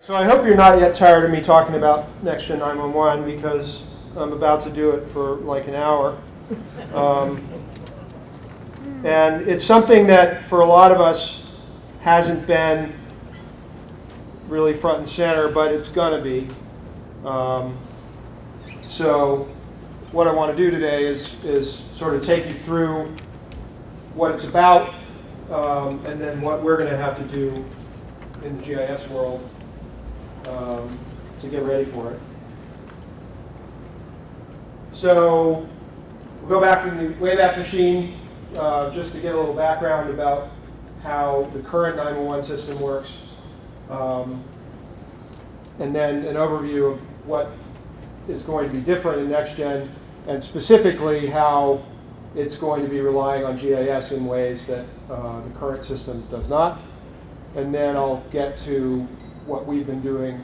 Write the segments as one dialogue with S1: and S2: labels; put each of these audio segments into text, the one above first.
S1: So I hope you're not yet tired of me talking about Next-Gen 911 because I'm about to do it for like an hour. And it's something that for a lot of us hasn't been really front and center, but it's going to be. So what I want to do today is sort of take you through what it's about and then what we're going to have to do in the GIS world to get ready for it. So we'll go back in the Wayback Machine just to get a little background about how the current 911 system works, and then an overview of what is going to be different in Next-Gen, and specifically how it's going to be relying on GIS in ways that the current system does not. And then I'll get to what we've been doing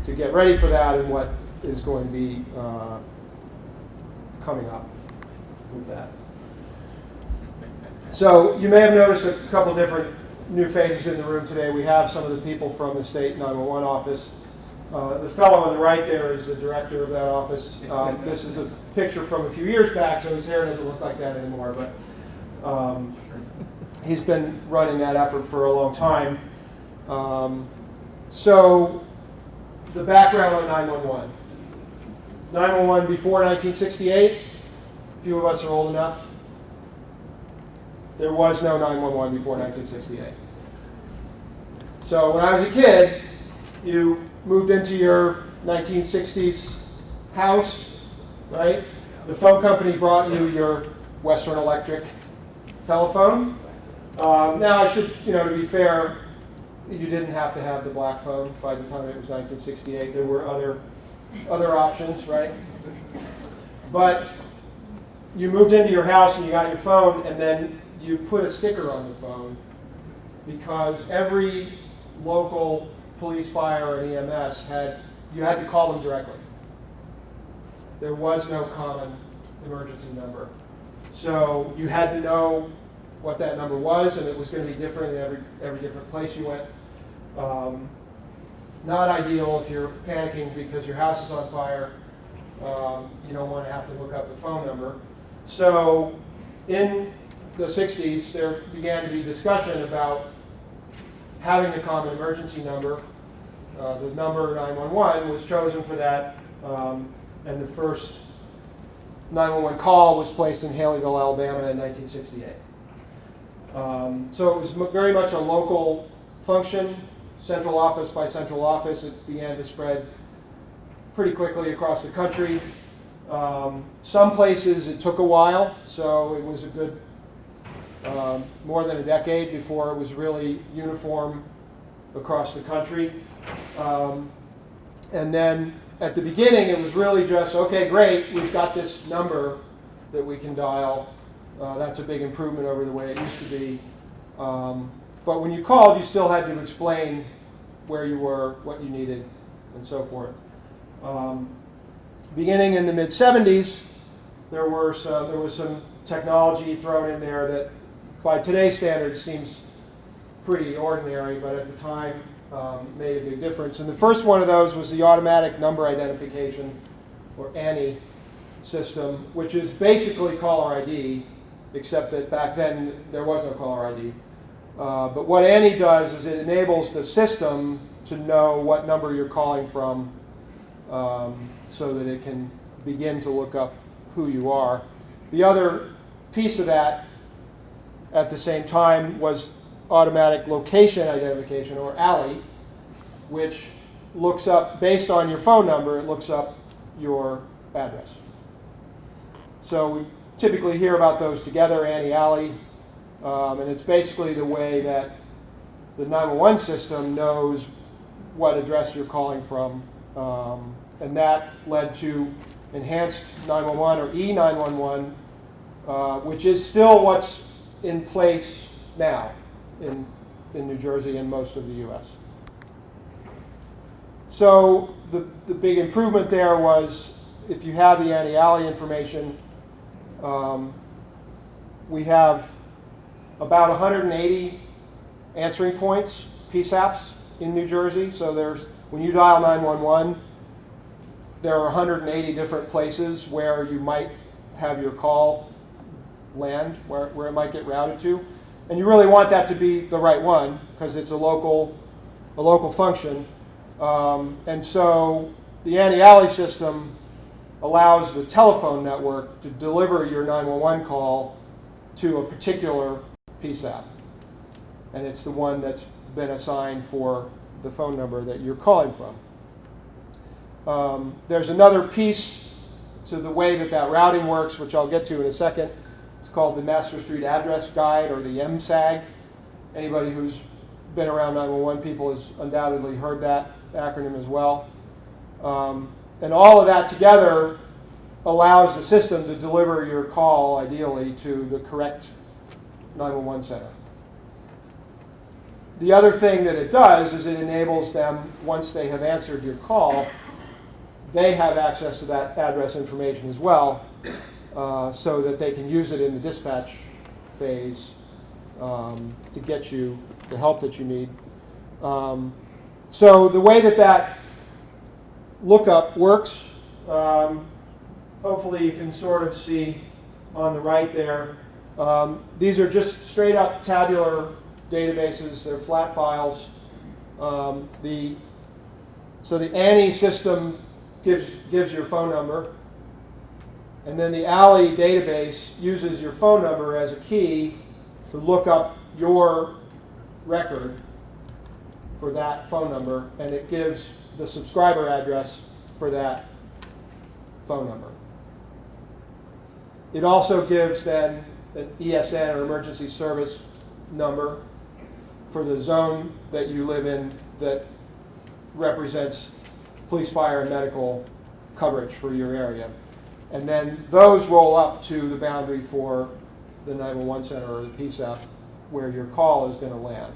S1: to get ready for that and what is going to be coming up with that. So you may have noticed a couple different new faces in the room today. We have some of the people from the state 911 office. The fellow on the right there is the director of that office. This is a picture from a few years back, so his hair doesn't look like that anymore. But he's been running that effort for a long time. So the background on 911. 911 before 1968, a few of us are old enough. There was no 911 before 1968. So when I was a kid, you moved into your 1960s house, right? The phone company brought you your Western Electric telephone. Now, I should, to be fair, you didn't have to have the black phone by the time it was 1968. There were other options, right? But you moved into your house and you got your phone, and then you put a sticker on the phone because every local police, fire, and EMS you had to call them directly. There was no common emergency number. So you had to know what that number was, and it was going to be different in every different place you went. Not ideal if you're panicking because your house is on fire. You don't want to have to look up the phone number. So in the 60s, there began to be discussion about having a common emergency number. The number 911 was chosen for that, and the first 911 call was placed in Haleyville, Alabama in 1968. So it was very much a local function, central office by central office. It began to spread pretty quickly across the country. Some places it took a while, so it was a good more than a decade before it was really uniform across the country. And then at the beginning, it was really just, okay, great, we've got this number that we can dial. That's a big improvement over the way it used to be. But when you called, you still had to explain where you were, what you needed, and so forth. Beginning in the mid-'70s, there was some technology thrown in there that, by today's standards, seems pretty ordinary, but at the time made a big difference. And the first one of those was the automatic number identification, or ANI system, which is basically caller ID, except that back then there was no caller ID. But what ANI does is it enables the system to know what number you're calling from so that it can begin to look up who you are. The other piece of that at the same time was automatic location identification, or ALI, which looks up, based on your phone number, it looks up your address. So we typically hear about those together, ANI, ALI, and it's basically the way that the 911 system knows what address you're calling from, and that led to enhanced 911, or E911, which is still what's in place now in New Jersey and most of the US. So the big improvement there was, if you have the ANI-ALI information, we have about 180 answering points, PSAPs, in New Jersey. So when you dial 911, there are 180 different places where you might have your call land, where it might get routed to. And you really want that to be the right one because it's a local function. And so the anti-alley system allows the telephone network to deliver your 911 call to a particular PSAP. And it's the one that's been assigned for the phone number that you're calling from. There's another piece to the way that routing works, which I'll get to in a second. It's called the Master Street Address Guide, or the MSAG. Anybody who's been around 911 people has undoubtedly heard that acronym as well. And all of that together allows the system to deliver your call, ideally, to the correct 911 center. The other thing that it does is it enables them, once they have answered your call, they have access to that address information as well, so that they can use it in the dispatch phase to get you the help that you need. So the way that lookup works, hopefully you can sort of see on the right there. These are just straight up tabular databases. They're flat files. So the ANI system gives your phone number, and then the ALI database uses your phone number as a key to look up your record for that phone number, and it gives the subscriber address for that phone number. It also gives then an ESN, or emergency service number, for the zone that you live in that represents police, fire, and medical coverage for your area. And then those roll up to the boundary for the 911 center or the PSAP where your call is going to land.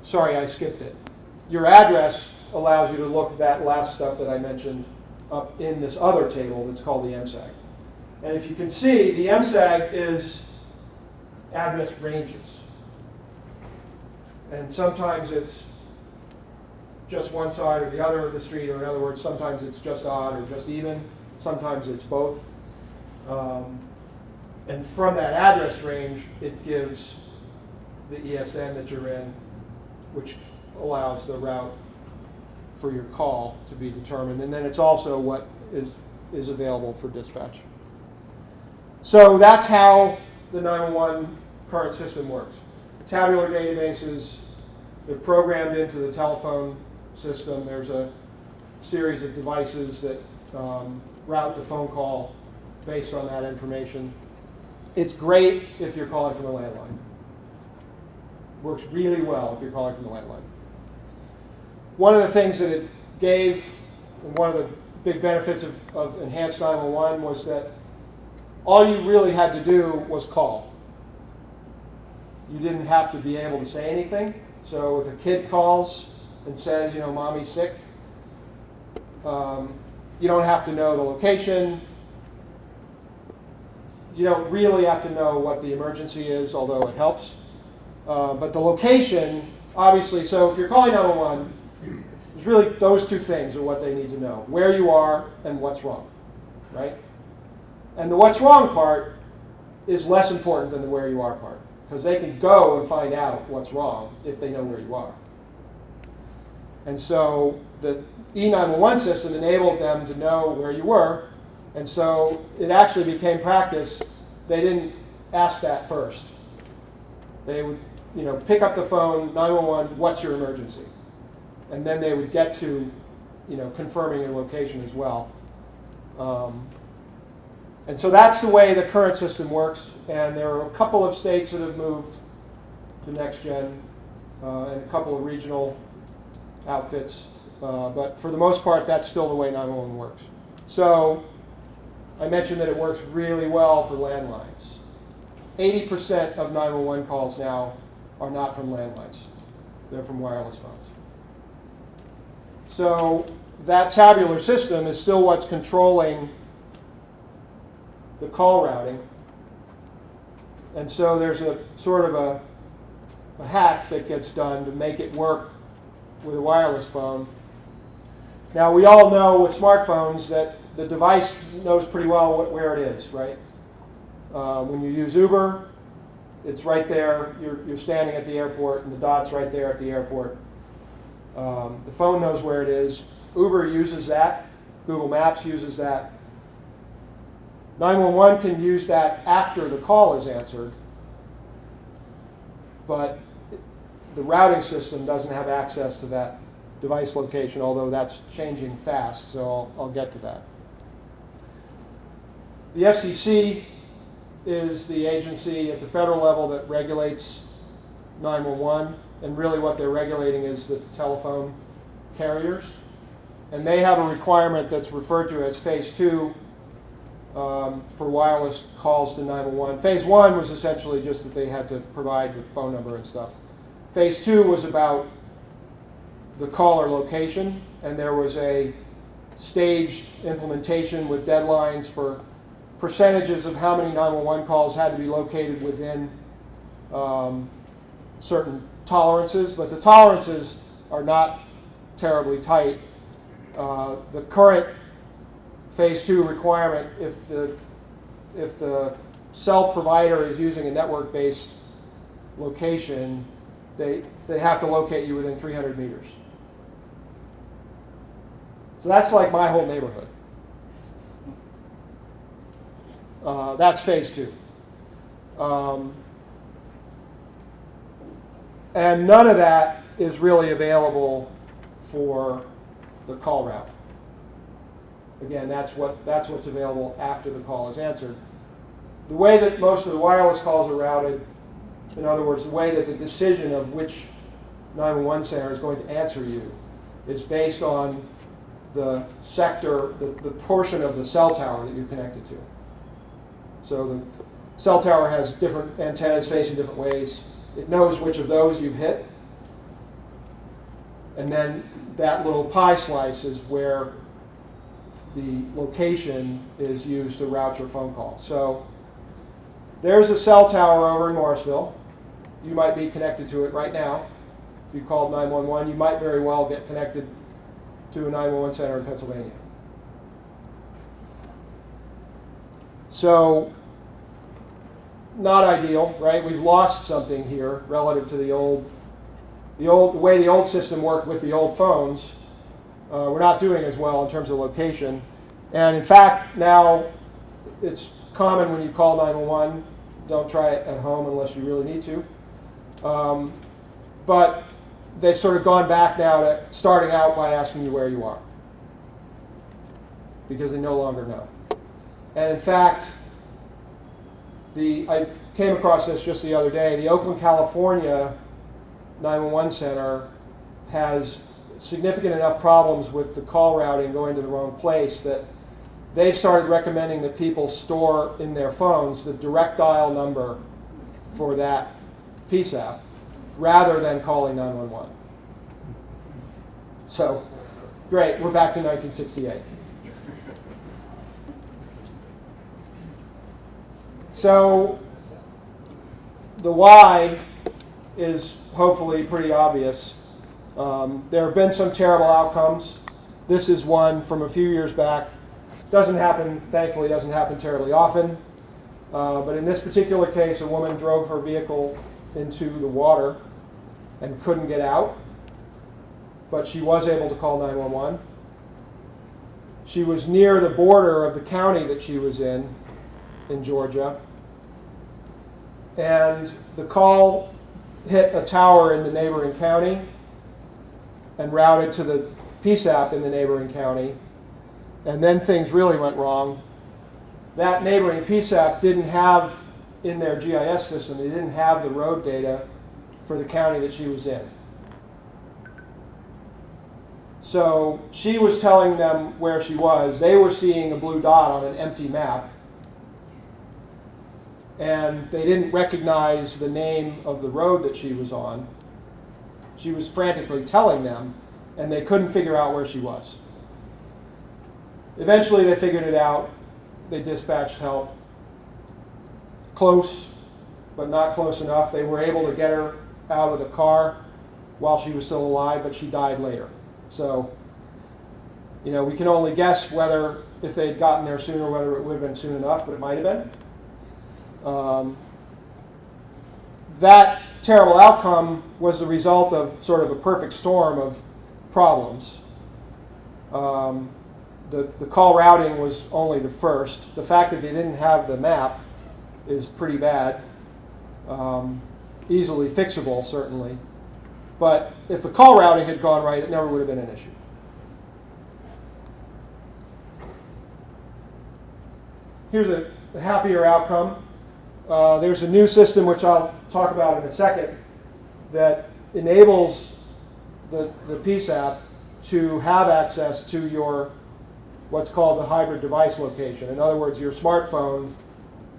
S1: Sorry, I skipped it. Your address allows you to look at that last stuff that I mentioned up in this other table that's called the MSAG. And if you can see, the MSAG is address ranges. And sometimes it's just one side or the other of the street, or in other words, sometimes it's just odd or just even. Sometimes it's both. And from that address range, it gives the ESN that you're in, which allows the route for your call to be determined. And then it's also what is available for dispatch. So that's how the 911 current system works. Tabular databases, they're programmed into the telephone system. There's a series of devices that route the phone call based on that information. It's great if you're calling from the landline. Works really well if you're calling from the landline. One of the things that it gave, and one of the big benefits of Enhanced 911 was that all you really had to do was call. You didn't have to be able to say anything. So if a kid calls and says, mommy's sick, you don't have to know the location. You don't really have to know what the emergency is, although it helps. But the location, obviously, so if you're calling 911, it's really those two things are what they need to know: where you are and what's wrong, right? And the what's wrong part is less important than the where you are part, because they can go and find out what's wrong if they know where you are. And so the E911 system enabled them to know where you were, and so it actually became practice. They didn't ask that first. They would, pick up the phone, 911, what's your emergency? And then they would get to, confirming your location as well. And so that's the way the current system works. And there are a couple of states that have moved to next gen, and a couple of regional outfits. But for the most part, that's still the way 911 works. So I mentioned that it works really well for landlines. 80% of 911 calls now are not from landlines. They're from wireless phones. So that tabular system is still what's controlling the call routing. And so there's a sort of a hack that gets done to make it work with a wireless phone. Now, we all know with smartphones that the device knows pretty well where it is, right? When you use Uber, it's right there. You're standing at the airport, and the dot's right there at the airport. The phone knows where it is. Uber uses that. Google Maps uses that. 911 can use that after the call is answered, but the routing system doesn't have access to that device location, although that's changing fast, so I'll get to that. The FCC is the agency at the federal level that regulates 911, and really what they're regulating is the telephone carriers. And they have a requirement that's referred to as Phase 2 for wireless calls to 911. Phase 1 was essentially just that they had to provide the phone number and stuff. Phase 2 was about the caller location, and there was a staged implementation with deadlines for percentages of how many 911 calls had to be located within certain tolerances, but the tolerances are not terribly tight. The current Phase 2 requirement, if the cell provider is using a network-based location, they have to locate you within 300 meters. So that's like my whole neighborhood. That's Phase 2. And none of that is really available for the call route. Again, that's what's available after the call is answered. The way that most of the wireless calls are routed, in other words, the way that the decision of which 911 center is going to answer you is based on the sector, the portion of the cell tower that you're connected to. So the cell tower has different antennas facing different ways. It knows which of those you've hit. And then that little pie slice is where the location is used to route your phone call. So there's a cell tower over in Morrisville. You might be connected to it right now. If you called 911, you might very well get connected to a 911 center in Pennsylvania. So, not ideal, right? We've lost something here relative to the way the old system worked with the old phones. We're not doing as well in terms of location. And in fact, now it's common when you call 911, don't try it at home unless you really need to. But they've sort of gone back now to starting out by asking you where you are, because they no longer know. And in fact, I came across this just the other day. The Oakland, California 911 center has significant enough problems with the call routing going to the wrong place that they've started recommending that people store in their phones the direct dial number for that PSAP rather than calling 911. So, great, we're back to 1968. So, the why is hopefully pretty obvious. There have been some terrible outcomes. This is one from a few years back. Doesn't happen, thankfully, doesn't happen terribly often. But in this particular case, a woman drove her vehicle into the water and couldn't get out, but she was able to call 911. She was near the border of the county that she was in Georgia, and the call hit a tower in the neighboring county and routed to the PSAP in the neighboring county, and then things really went wrong. That neighboring PSAP didn't have, in their GIS system, they didn't have the road data for the county that she was in. So she was telling them where she was. They were seeing a blue dot on an empty map, and they didn't recognize the name of the road that she was on. She was frantically telling them, and they couldn't figure out where she was. Eventually they figured it out. They dispatched help. Close, but not close enough. They were able to get her out of the car while she was still alive, but she died later. So, you know, we can only guess whether, if they had gotten there sooner, whether it would have been soon enough, but it might have been. That terrible outcome was the result of sort of a perfect storm of problems. The call routing was only the first. The fact that they didn't have the map is pretty bad. Easily fixable, certainly. But if the call routing had gone right, it never would have been an issue. Here's a happier outcome. There's a new system, which I'll talk about in a second, that enables the PSAP to have access to your what's called the hybrid device location. In other words, your smartphone,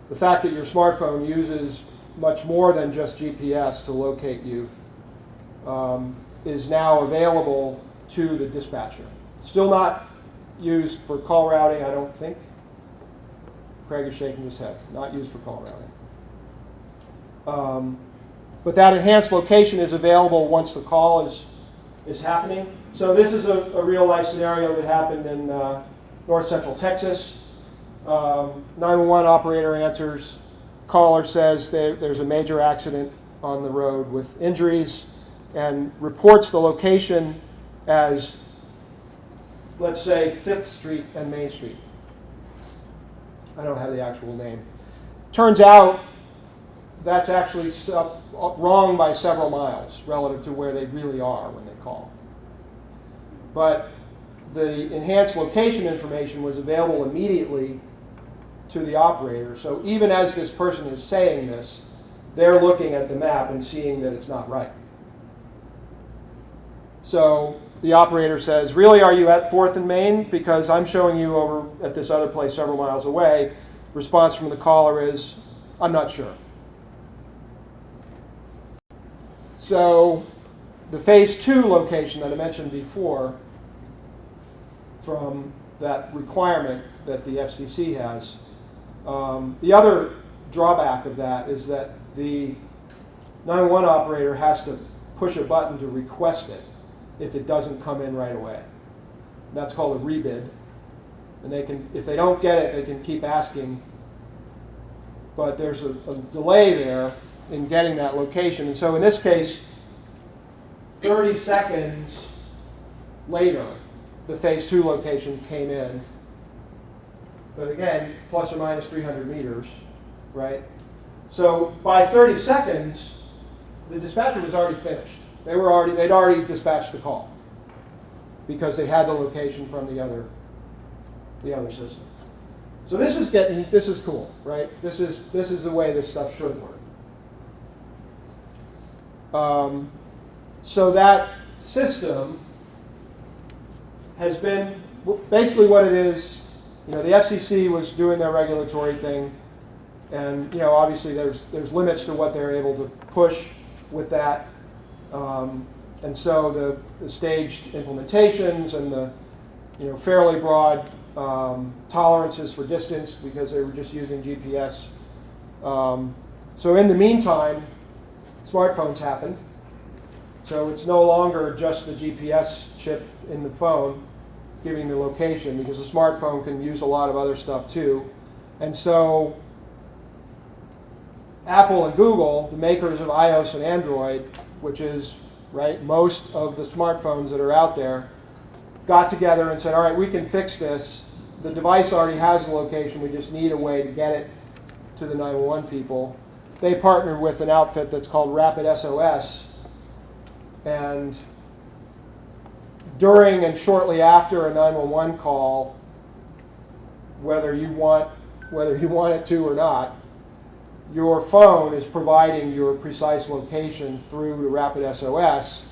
S1: the fact that your smartphone uses much more than just GPS to locate you is now available to the dispatcher. Still not used for call routing, I don't think. Craig is shaking his head. Not used for call routing. But that enhanced location is available once the call is happening. So this is a real-life scenario that happened in north central Texas. 911 operator answers. Caller says there's a major accident on the road with injuries and reports the location as, let's say, 5th Street and Main Street. I don't have the actual name. Turns out that's actually wrong by several miles relative to where they really are when they call. But the enhanced location information was available immediately to the operator. So even as this person is saying this, they're looking at the map and seeing that it's not right. So the operator says, really, are you at 4th and Main? Because I'm showing you over at this other place several miles away. Response from the caller is, I'm not sure. So the phase 2 location that I mentioned before, from that requirement that the FCC has, the other drawback of that is that the 911 operator has to push a button to request it if it doesn't come in right away. That's called a rebid. And they can, if they don't get it, they can keep asking. But there's a delay there in getting that location. And so in this case, 30 seconds later, the phase 2 location came in. But again, plus or minus 300 meters, right? So by 30 seconds, the dispatcher was already finished. They'd already dispatched the call because they had the location from the other system. So this is cool, right? This is the way this stuff should work. So that system has been basically what it is. You know, the FCC was doing their regulatory thing, and you know, obviously there's limits to what they're able to push with that. And so the staged implementations and the fairly broad tolerances for distance because they were just using GPS. So in the meantime, smartphones happened. So it's no longer just the GPS chip in the phone giving the location, because a smartphone can use a lot of other stuff too. And so Apple and Google, the makers of iOS and Android, which is most of the smartphones that are out there, got together and said, all right, we can fix this. The device already has the location. We just need a way to get it to the 911 people. They partnered with an outfit that's called Rapid SOS. And during and shortly after a 911 call, whether you want it to or not, your phone is providing your precise location through the Rapid SOS,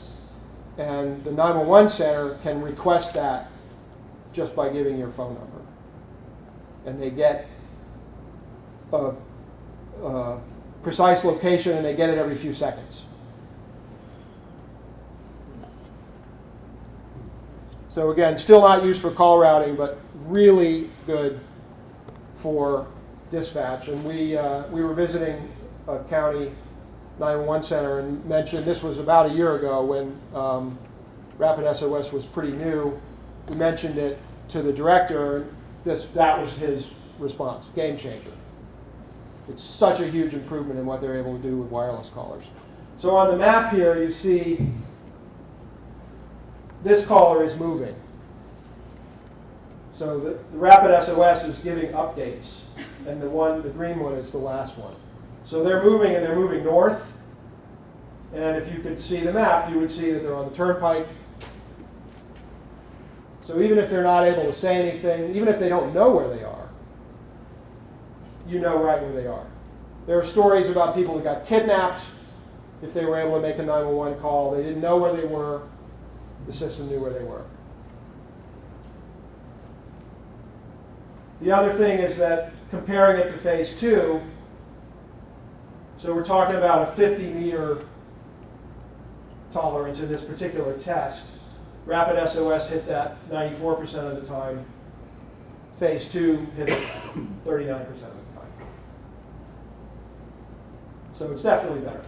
S1: and the 911 center can request that just by giving your phone number. And they get a precise location, and they get it every few seconds. So again, still not used for call routing, but really good for dispatch. And we were visiting a county 911 center and mentioned, this was about a year ago when Rapid SOS was pretty new. We mentioned it to the director, and that was his response: game changer. It's such a huge improvement in what they're able to do with wireless callers. So on the map here, you see this caller is moving. So the Rapid SOS is giving updates, and the green one is the last one. So they're moving, and they're moving north. And if you could see the map, you would see that they're on the turnpike. So even if they're not able to say anything, even if they don't know where they are, you know right where they are. There are stories about people that got kidnapped if they were able to make a 911 call. They didn't know where they were. The system knew where they were. The other thing is that comparing it to phase 2, so we're talking about a 50-meter tolerance in this particular test. Rapid SOS hit that 94% of the time. Phase 2 hit it 39% of the time. So it's definitely better.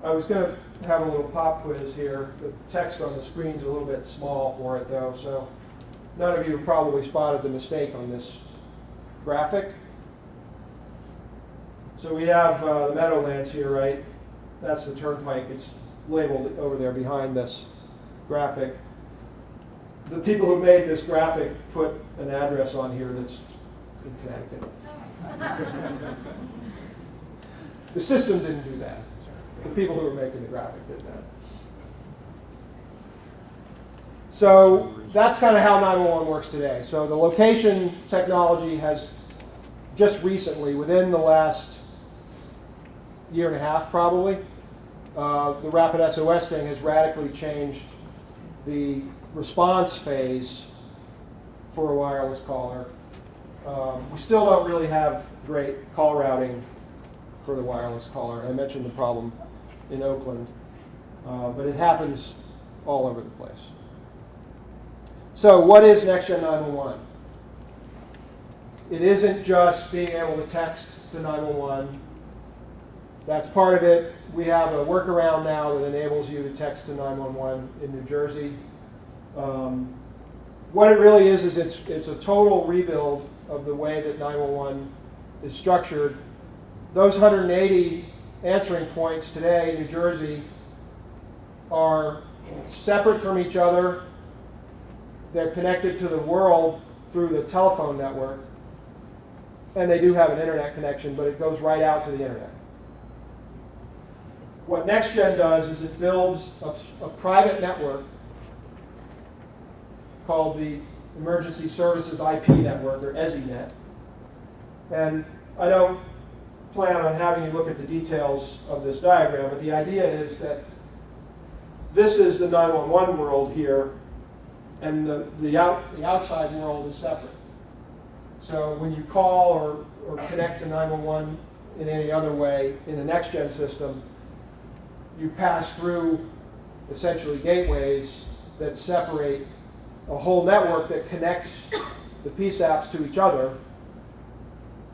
S1: I was going to have a little pop quiz here. The text on the screen's a little bit small for it, though, so none of you have probably spotted the mistake on this graphic. So we have the Meadowlands here, right? That's the turnpike. It's labeled over there behind this graphic. The people who made this graphic put an address on here that's in Connecticut. The system didn't do that. The people who were making the graphic did that. So that's kind of how 911 works today. So the location technology has just recently, within the last year and a half probably, the Rapid SOS thing has radically changed the response phase for a wireless caller. We still don't really have great call routing for the wireless caller. I mentioned the problem in Oakland, but it happens all over the place. So what is Next-Gen 911? It isn't just being able to text to 911. That's part of it. We have a workaround now that enables you to text to 911 in New Jersey. What it really is it's a total rebuild of the way that 911 is structured. Those 180 answering points today in New Jersey are separate from each other. They're connected to the world through the telephone network. And they do have an internet connection, but it goes right out to the internet. What NextGen does is it builds a private network called the Emergency Services IP Network, or EZINet. And I don't plan on having you look at the details of this diagram, but the idea is that this is the 911 world here, and the outside world is separate. So when you call or connect to 911 in any other way in a next-gen system, you pass through essentially gateways that separate a whole network that connects the PSAPs to each other,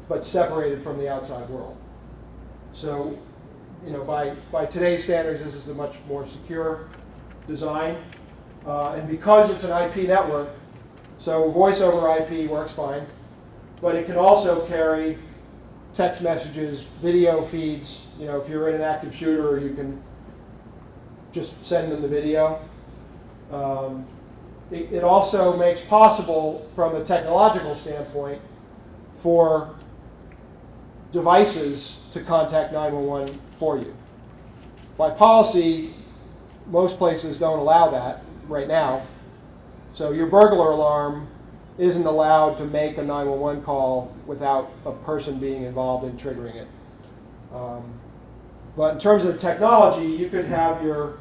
S1: but separated from the outside world. So, by today's standards, this is a much more secure design. And because it's an IP network, so voice over IP works fine, but it can also carry text messages, video feeds. If you're in an active shooter, you can just send them the video. It also makes possible, from a technological standpoint, for devices to contact 911 for you. By policy, most places don't allow that right now. So your burglar alarm isn't allowed to make a 911 call without a person being involved in triggering it. But in terms of the technology, you could have your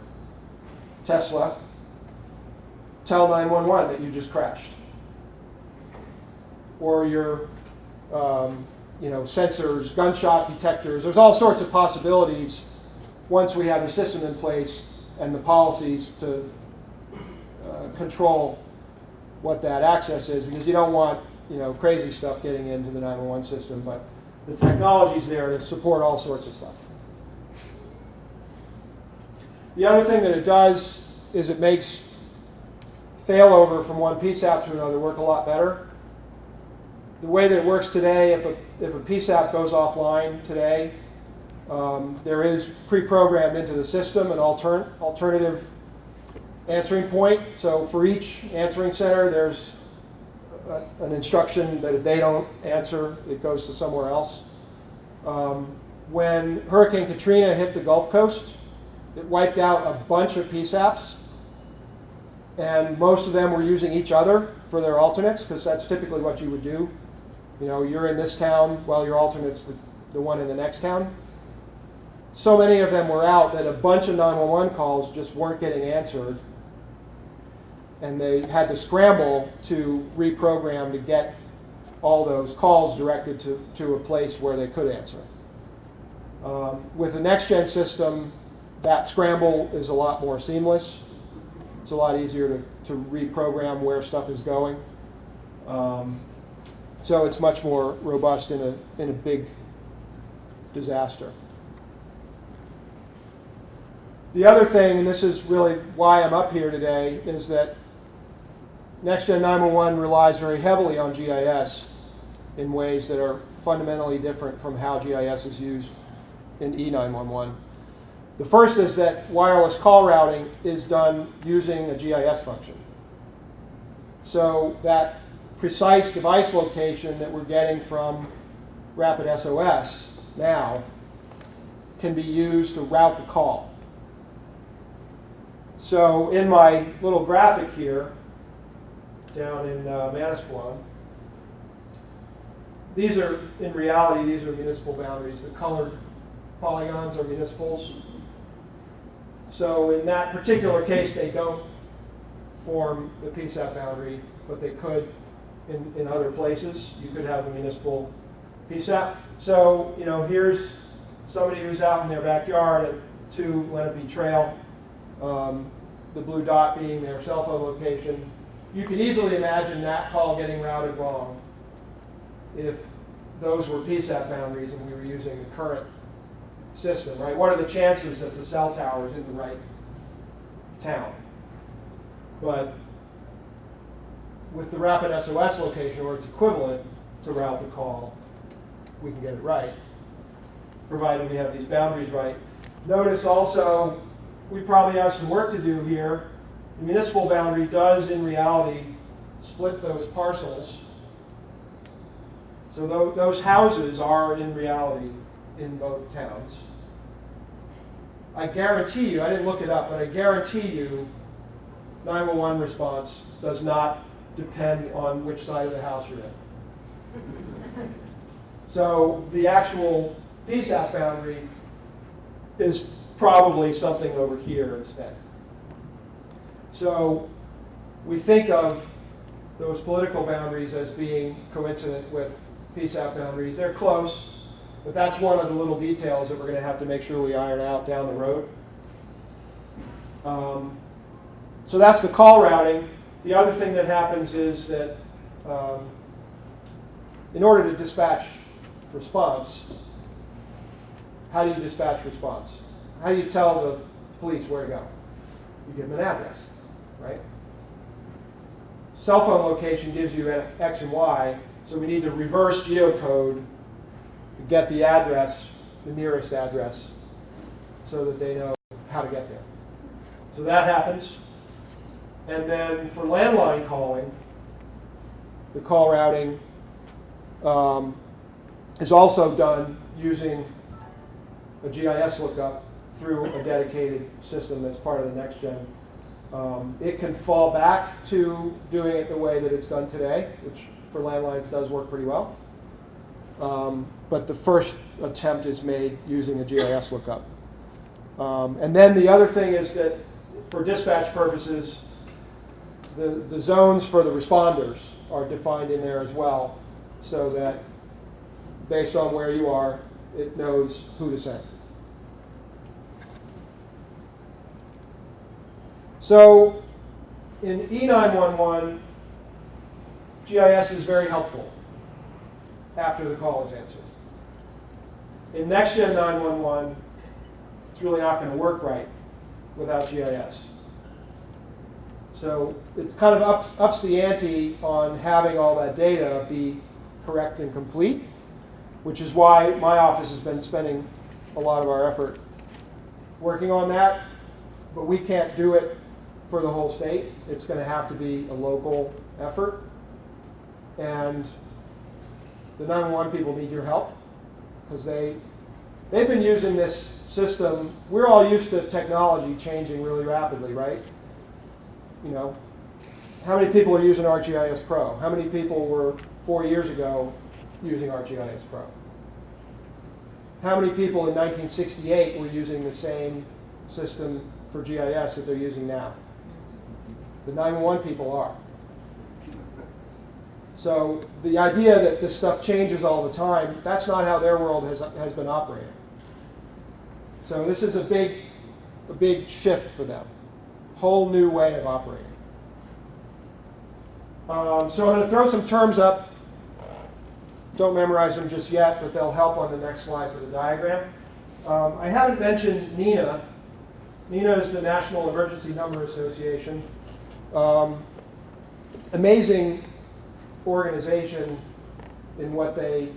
S1: Tesla tell 911 that you just crashed. Or your sensors, gunshot detectors. There's all sorts of possibilities once we have the system in place and the policies to control what that access is, because you don't want crazy stuff getting into the 911 system, but the technology's there to support all sorts of stuff. The other thing that it does is it makes failover from one PSAP to another work a lot better. The way that it works today, if a PSAP goes offline today, there is pre-programmed into the system an alternative answering point. So for each answering center, there's an instruction that if they don't answer, it goes to somewhere else. When Hurricane Katrina hit the Gulf Coast, it wiped out a bunch of PSAPs, and most of them were using each other for their alternates, because that's typically what you would do. You know, you're in this town while your alternate's the one in the next town. So many of them were out that a bunch of 911 calls just weren't getting answered, and they had to scramble to reprogram to get all those calls directed to a place where they could answer. With the next-gen system, that scramble is a lot more seamless. It's a lot easier to reprogram where stuff is going. So it's much more robust in a big disaster. The other thing, and this is really why I'm up here today, is that Next-Gen 911 relies very heavily on GIS in ways that are fundamentally different from how GIS is used in E911. The first is that wireless call routing is done using a GIS function. So that precise device location that we're getting from Rapid SOS now can be used to route the call. So in my little graphic here, down in Manasquan, these are, in reality, these are municipal boundaries. The colored polygons are municipals. So in that particular case, they don't form the PSAP boundary, but they could in other places. You could have a municipal PSAP. So, you know, here's somebody who's out in their backyard at 2 Lenape Trail, the blue dot being their cell phone location. You could easily imagine that call getting routed wrong if those were PSAP boundaries and we were using the current system, right? What are the chances that the cell tower is in the right town? But with the Rapid SOS location, or its equivalent to route the call, we can get it right, provided we have these boundaries right. Notice also, we probably have some work to do here. The municipal boundary does, in reality, split those parcels. So those houses are, in reality, in both towns. I guarantee you, I didn't look it up, but I guarantee you 911 response does not depend on which side of the house you're in. So the actual PSAP boundary is probably something over here instead. So we think of those political boundaries as being coincident with PSAP boundaries. They're close, but that's one of the little details that we're going to have to make sure we iron out down the road. So that's the call routing. The other thing that happens is that in order to dispatch response, how do you dispatch response? How do you tell the police where to go? You give them an address, right? Cell phone location gives you X and Y, so we need to reverse geocode to get the address, the nearest address, so that they know how to get there. So that happens. And then for landline calling, the call routing is also done using a GIS lookup through a dedicated system that's part of the next gen. It can fall back to doing it the way that it's done today, which for landlines does work pretty well. But the first attempt is made using a GIS lookup. And then the other thing is that for dispatch purposes, the zones for the responders are defined in there as well, so that based on where you are, it knows who to send. So in E911, GIS is very helpful after the call is answered. in next-gen 911, it's really not going to work right without GIS. So it's kind of ups the ante on having all that data be correct and complete, which is why my office has been spending a lot of our effort working on that. But we can't do it for the whole state. It's going to have to be a local effort. And the 911 people need your help because they've been using this system. We're all used to technology changing really rapidly, right? You know, how many people are using ArcGIS Pro? How many people were 4 years ago using ArcGIS Pro? How many people in 1968 were using the same system for GIS that they're using now? The 911 people are. So the idea that this stuff changes all the time, that's not how their world has been operating. So this is a big shift for them. Whole new way of operating. So I'm going to throw some terms up. Don't memorize them just yet, but they'll help on the next slide for the diagram. I haven't mentioned NENA. NENA is the National Emergency Number Association. Amazing organization in what they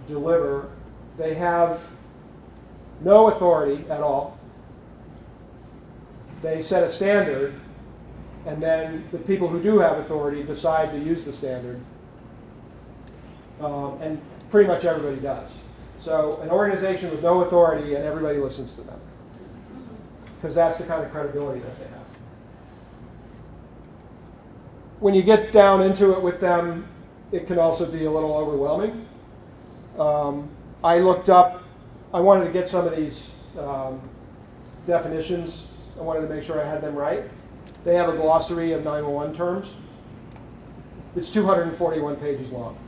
S1: deliver. They have no authority at all. They set a standard, and then the people who do have authority decide to use the standard. And pretty much everybody does. So an organization with no authority and everybody listens to them. Because that's the kind of credibility that they have. When you get down into it with them, it can also be a little overwhelming. I looked up, I wanted to get some of these definitions. I wanted to make sure I had them right. They have a glossary of 911 terms. It's 241 pages long.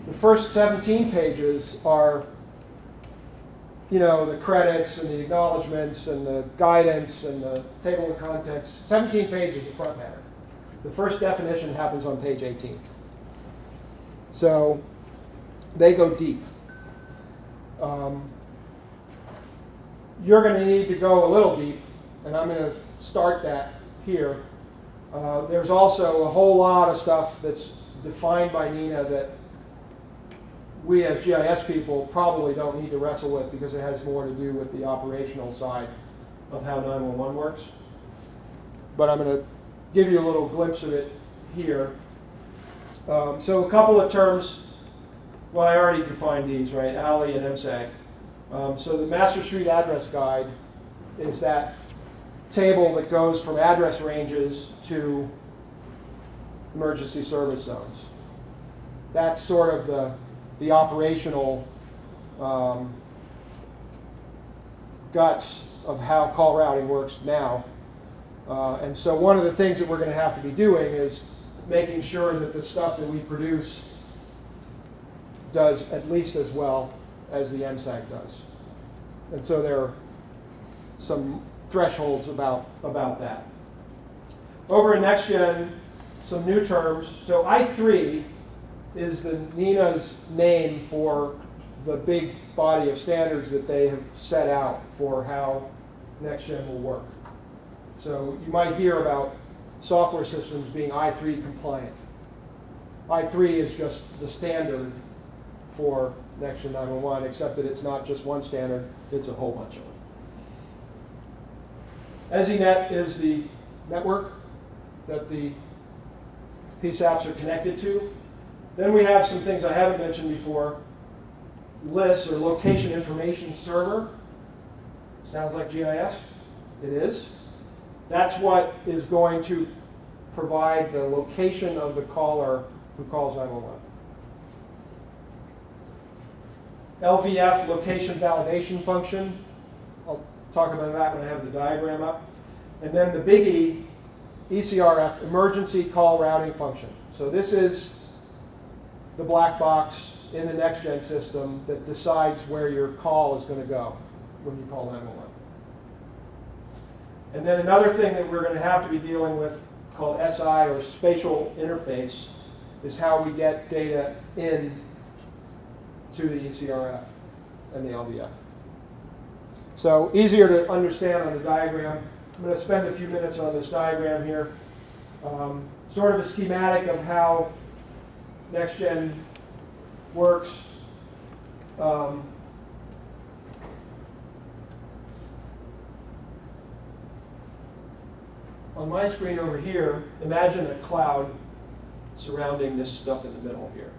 S1: The first 17 pages are, you know, the credits and the acknowledgments and the guidance and the table of contents. 17 pages of front matter. The first definition happens on page 18. So they go deep. You're going to need to go a little deep, and I'm going to start that here. There's also a whole lot of stuff that's defined by NENA that we as GIS people probably don't need to wrestle with because it has more to do with the operational side of how 911 works. But I'm going to give you a little glimpse of it here. So a couple of terms, well, I already defined these, right? ALI and MSAG. So the Master Street Address Guide is that table that goes from address ranges to emergency service zones. That's sort of the operational guts of how call routing works now. And so one of the things that we're going to have to be doing is making sure that the stuff that we produce does at least as well as the MSAG does. And so there are some thresholds about that. Over in NextGen, some new terms. So I3 is the NENA's name for the big body of standards that they have set out for how NextGen will work. So you might hear about software systems being I3 compliant. I3 is just the standard for NextGen 911, except that it's not just one standard, it's a whole bunch of them. EZNet is the network that the PSAPs are connected to. Then we have some things I haven't mentioned before. LIS, or Location Information Server. Sounds like GIS? It is. That's what is going to provide the location of the caller who calls 911. LVF, Location Validation Function. I'll talk about that when I have the diagram up. And then the biggie, ECRF, Emergency Call Routing Function. So this is the black box in the NextGen system that decides where your call is going to go when you call 911. And then another thing that we're going to have to be dealing with called SI, or Spatial Interface, is how we get data in to the ECRF and the LVF. So easier to understand on the diagram. I'm going to spend a few minutes on this diagram here. Sort of a schematic of how NextGen works. On my screen over here, imagine a cloud surrounding this stuff in the middle here.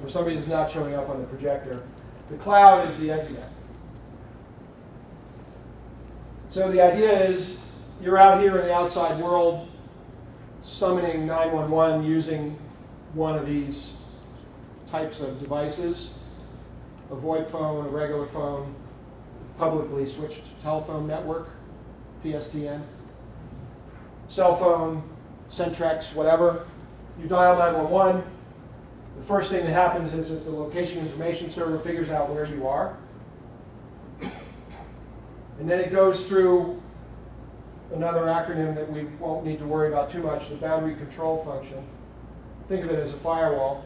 S1: For some reason it's not showing up on the projector. The cloud is the EZNet. So the idea is you're out here in the outside world summoning 911 using one of these types of devices, a VoIP phone, a regular phone, publicly switched telephone network, PSTN, cell phone, Centrex, whatever. You dial 911. The first thing that happens is that the location information server figures out where you are. And then it goes through another acronym that we won't need to worry about too much, the boundary control function. Think of it as a firewall.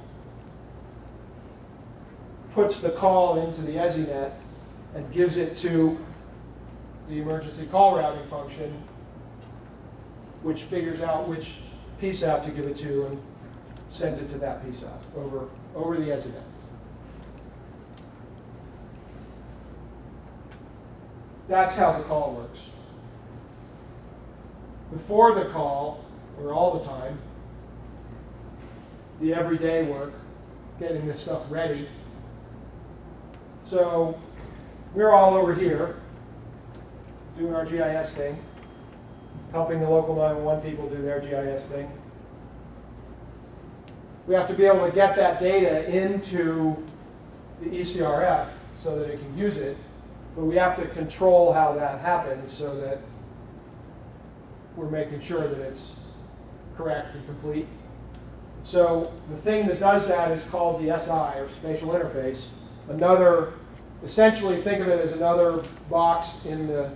S1: Puts the call into the EZNet and gives it to the emergency call routing function, which figures out which PSAP to give it to and sends it to that PSAP over the EZNet. That's how the call works. Before the call, or all the time, the everyday work, getting this stuff ready. So we're all over here doing our GIS thing, helping the local 911 people do their GIS thing. We have to be able to get that data into the ECRF so that it can use it, but we have to control how that happens so that we're making sure that it's correct and complete. So the thing that does that is called the SI, or spatial interface. Essentially think of it as another box in the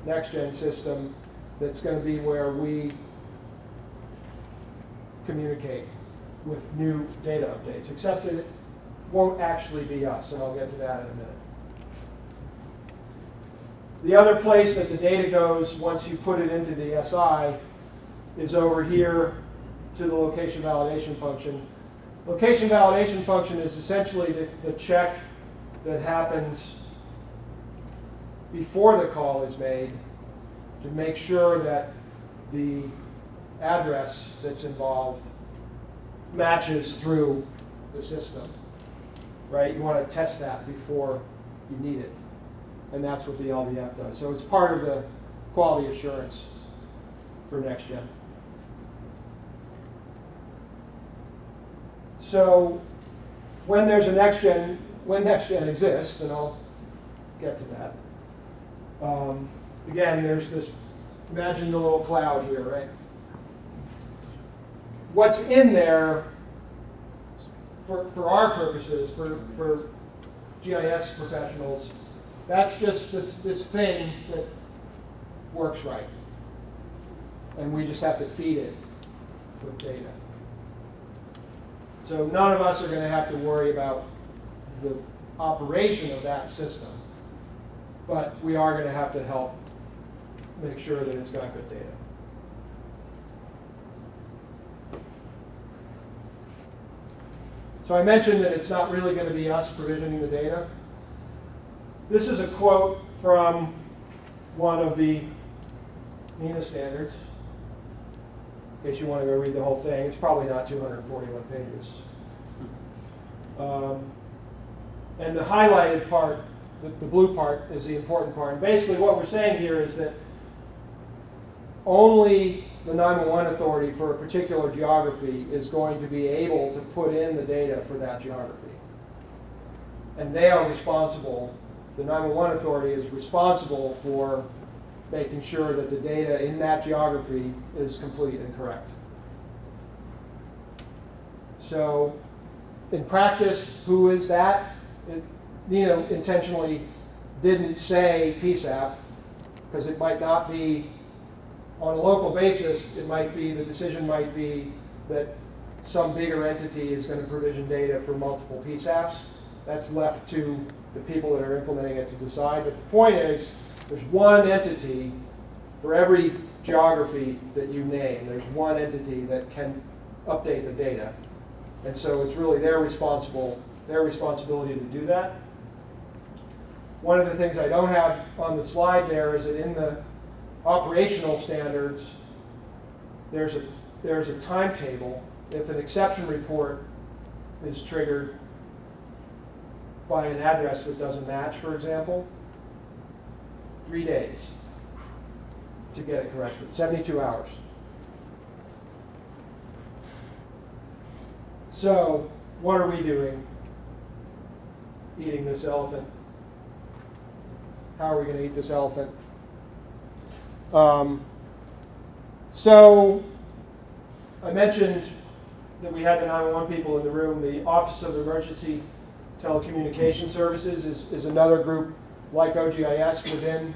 S1: NextGen system that's going to be where we communicate with new data updates, except that it won't actually be us, and I'll get to that in a minute. The other place that the data goes once you put it into the SI is over here to the location validation function. Location validation function is essentially the check that happens before the call is made to make sure that the address that's involved matches through the system, right? You want to test that before you need it. And that's what the LVF does. So it's part of the quality assurance for NextGen. So when there's a NextGen, when NextGen exists, and I'll get to that. Again, there's this, imagine the little cloud here, right? What's in there for our purposes, for GIS professionals, that's just this thing that works right. And we just have to feed it with data. So none of us are going to have to worry about the operation of that system, but we are going to have to help make sure that it's got good data. So I mentioned that it's not really going to be us provisioning the data. This is a quote from one of the NINA standards. In case you want to go read the whole thing, it's probably not 241 pages. And the highlighted part, the blue part, is the important part. And basically what we're saying here is that only the 911 authority for a particular geography is going to be able to put in the data for that geography. And they are responsible, the 911 authority is responsible for making sure that the data in that geography is complete and correct. So in practice, who is that? NINA intentionally didn't say PSAP because it might not be, on a local basis, it might be, the decision might be that some bigger entity is going to provision data for multiple PSAPs. That's left to the people that are implementing it to decide. But the point is, there's one entity for every geography that you name. There's one entity that can update the data. And so it's really their responsibility to do that. One of the things I don't have on the slide there is that in the operational standards, there's a timetable. If an exception report is triggered by an address that doesn't match, for example, 3 days to get it corrected, 72 hours. So what are we doing eating this elephant? How are we going to eat this elephant? So I mentioned that we had the 911 people in the room. The Office of Emergency Telecommunication Services is another group like OGIS within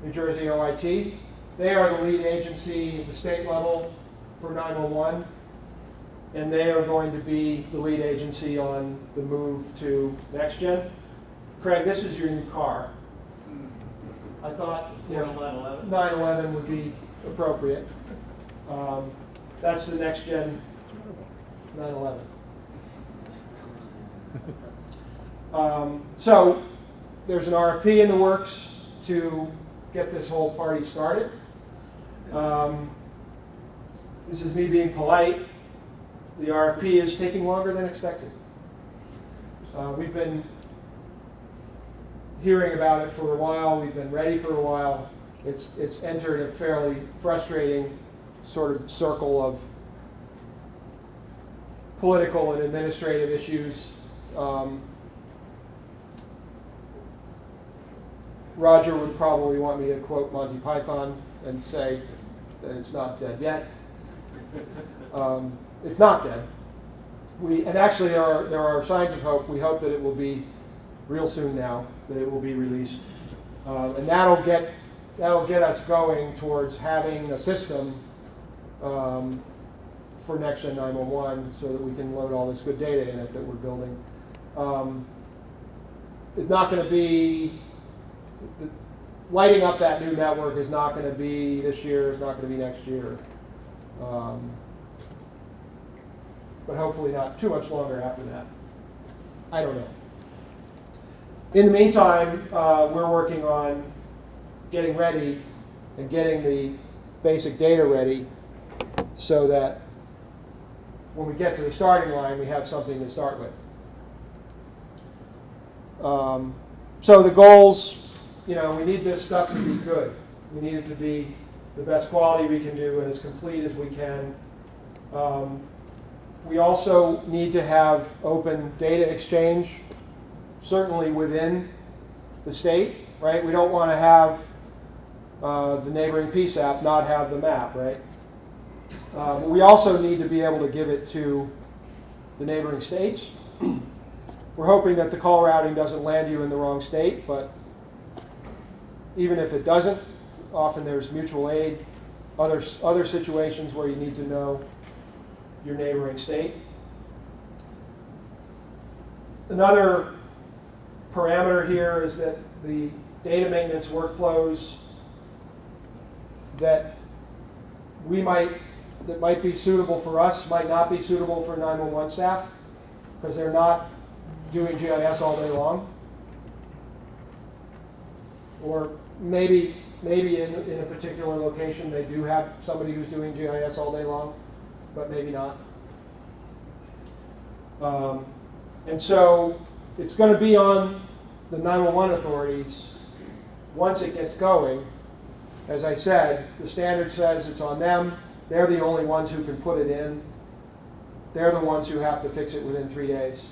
S1: New Jersey OIT. They are the lead agency at the state level for 911, and they are going to be the lead agency on the move to NextGen. Craig, this is your new car. I thought 911 would be appropriate. That's the NextGen 911. So there's an RFP in the works to get this whole party started. This is me being polite. The RFP is taking longer than expected. We've been hearing about it for a while. We've been ready for a while. It's entered a fairly frustrating sort of circle of political and administrative issues. Roger would probably want me to quote Monty Python and say that it's not dead yet. It's not dead. And actually there are signs of hope. We hope that it will be real soon now, that it will be released. And that'll get us going towards having a system for NextGen 911 so that we can load all this good data in it that we're building. It's not going to be, lighting up that new network is not going to be this year, it's not going to be next year. But hopefully not too much longer after that. I don't know. In the meantime, we're working on getting ready and getting the basic data ready so that when we get to the starting line, we have something to start with. So the goals, we need this stuff to be good. We need it to be the best quality we can do and as complete as we can. We also need to have open data exchange, certainly within the state, right? We don't want to have the neighboring PSAP not have the map, right? But we also need to be able to give it to the neighboring states. We're hoping that the call routing doesn't land you in the wrong state, but even if it doesn't, often there's mutual aid, other situations where you need to know your neighboring state. Another parameter here is that the data maintenance workflows that might be suitable for us might not be suitable for 911 staff because they're not doing GIS all day long. Or maybe in a particular location they do have somebody who's doing GIS all day long, but maybe not. And so it's going to be on the 911 authorities once it gets going. As I said, the standard says it's on them. They're the only ones who can put it in. They're the ones who have to fix it within 3 days.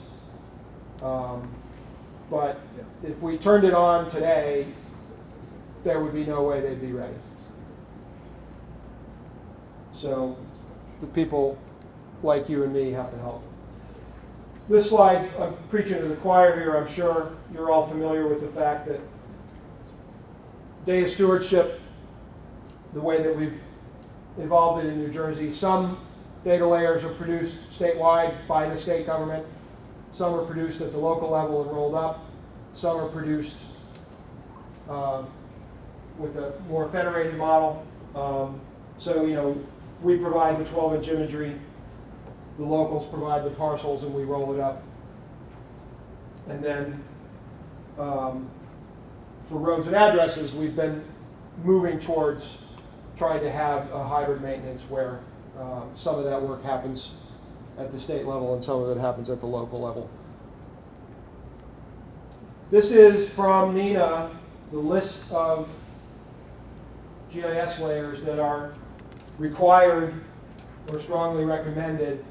S1: But if we turned it on today, there would be no way they'd be ready. So the people like you and me have to help. This slide, I'm preaching to the choir here. I'm sure you're all familiar with the fact that data stewardship, the way that we've involved it in New Jersey, some data layers are produced statewide by the state government. Some are produced at the local level and rolled up. Some are produced with a more federated model. So, we provide the 12-inch imagery. The locals provide the parcels, and we roll it up. And then for roads and addresses, we've been moving towards trying to have a hybrid maintenance where some of that work happens at the state level and some of it happens at the local level. This is from NINA, the list of GIS layers that are required or strongly recommended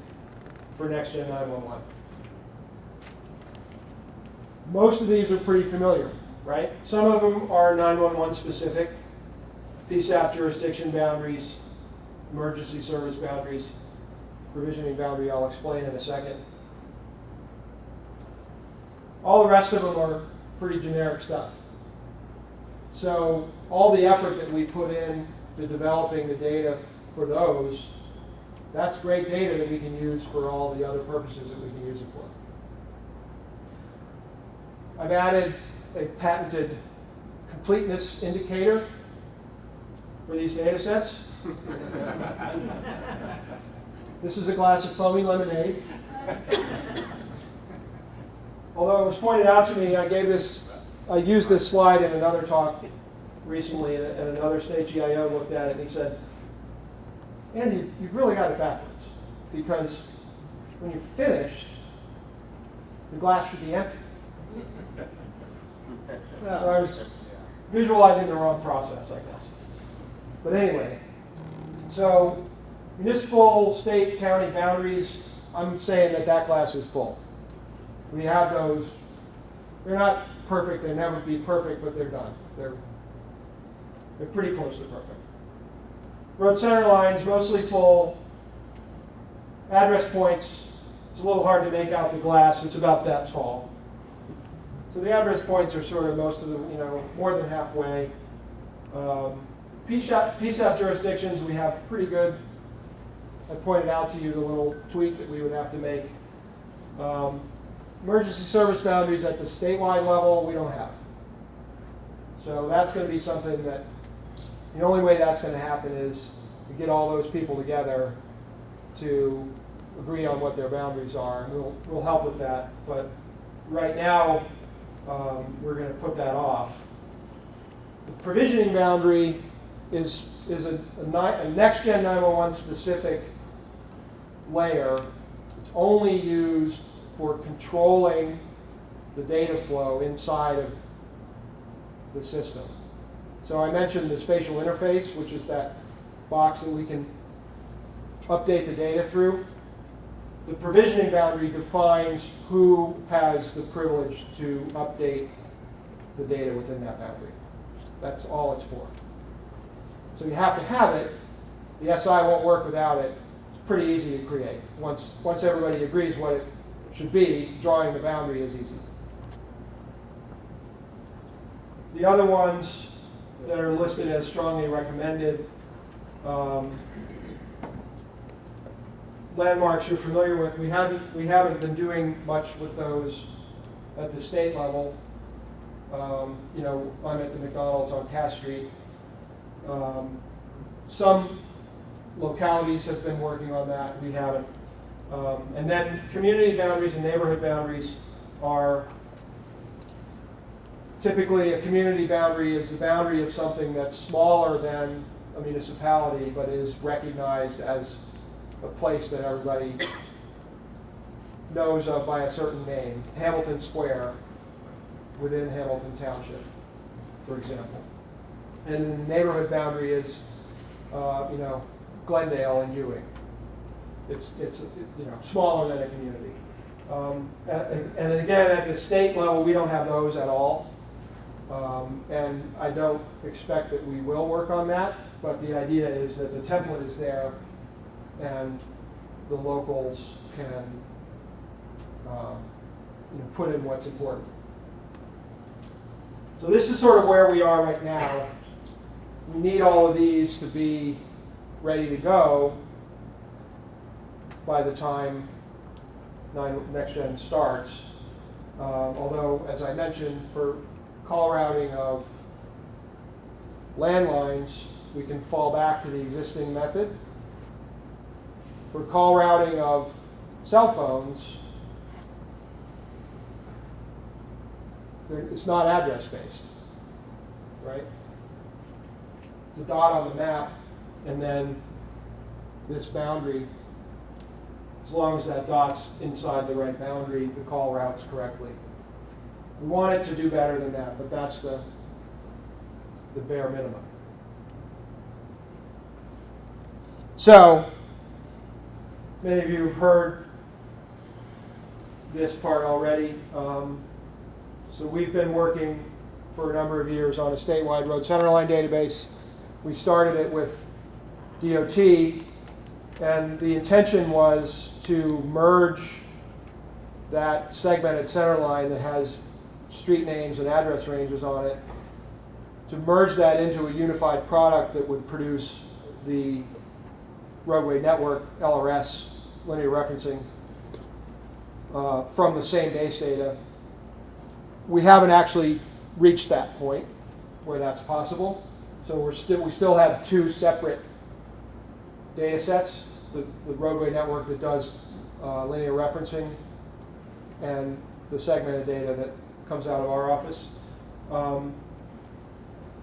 S1: for Next-Gen 911. Most of these are pretty familiar, right? Some of them are 911 specific, PSAP jurisdiction boundaries, emergency service boundaries, provisioning boundary I'll explain in a second. All the rest of them are pretty generic stuff. So all the effort that we put in to developing the data for those, that's great data that we can use for all the other purposes that we can use it for. I've added a patented completeness indicator for these data sets. This is a glass of foamy lemonade. Although it was pointed out to me, I used this slide in another talk recently, and another state GIO looked at it and he said, Andy, you've really got it backwards, because when you're finished, the glass should be empty. So I was visualizing the wrong process, I guess. But anyway, so municipal, state, county boundaries, I'm saying that glass is full. We have those. They're not perfect, they'll never be perfect, but they're done. They're pretty close to perfect. Road center lines, mostly full. Address points, it's a little hard to make out the glass, it's about that tall. So the address points are sort of most of them, more than halfway. PSAP jurisdictions, we have pretty good. I pointed out to you the little tweak that we would have to make. Emergency service boundaries at the statewide level, we don't have. So that's going to be something that, the only way that's going to happen is to get all those people together to agree on what their boundaries are, and we'll help with that. But right now, we're going to put that off. The provisioning boundary is a Next-Gen 911 specific layer. It's only used for controlling the data flow inside of the system. So I mentioned the spatial interface, which is that box that we can update the data through. The provisioning boundary defines who has the privilege to update the data within that boundary. That's all it's for. So you have to have it. The SI won't work without it. It's pretty easy to create. Once everybody agrees what it should be, drawing the boundary is easy. The other ones that are listed as strongly recommended, landmarks you're familiar with. We haven't been doing much with those at the state level. I'm at the McDonald's on Cass Street. Some localities have been working on that. We haven't. And then community boundaries and neighborhood boundaries are typically, a community boundary is the boundary of something that's smaller than a municipality, but is recognized as a place that everybody knows of by a certain name. Hamilton Square within Hamilton Township, for example. And the neighborhood boundary is, Glendale and Ewing. It's smaller than a community. And again, at the state level, we don't have those at all. And I don't expect that we will work on that, but the idea is that the template is there and the locals can put in what's important. So this is sort of where we are right now. We need all of these to be ready to go. by the time NextGen starts. Although, as I mentioned, for call routing of landlines, we can fall back to the existing method. For call routing of cell phones, it's not address-based, right? It's a dot on the map, and then this boundary. As long as that dot's inside the right boundary, the call routes correctly. We want it to do better than that, but that's the bare minimum. So, many of you have heard this part already. So we've been working for a number of years on a statewide road centerline database. We started it with DOT, and the intention was to merge that segmented centerline that has street names and address ranges on it, to merge that into a unified product that would produce the roadway network, LRS, linear referencing, from the same base data. We haven't actually reached that point where that's possible. So we still have two separate data sets, the roadway network that does linear referencing and the segmented data that comes out of our office.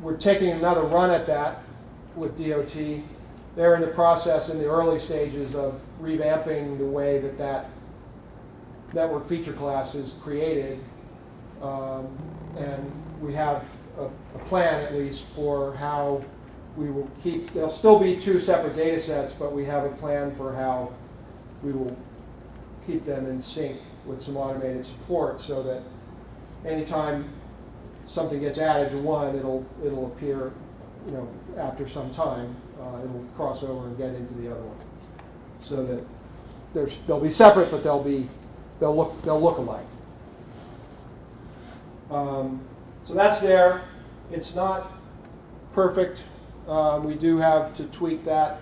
S1: We're taking another run at that with DOT. They're in the process, in the early stages, of revamping the way that network feature class is created. And we have a plan, at least, for how we will keep, there'll still be two separate data sets, but we have a plan for how we will keep them in sync with some automated support, so that anytime something gets added to one, it'll appear, after some time, it'll cross over and get into the other one, so that they'll be separate, but they'll look alike. So that's there. It's not perfect. We do have to tweak that.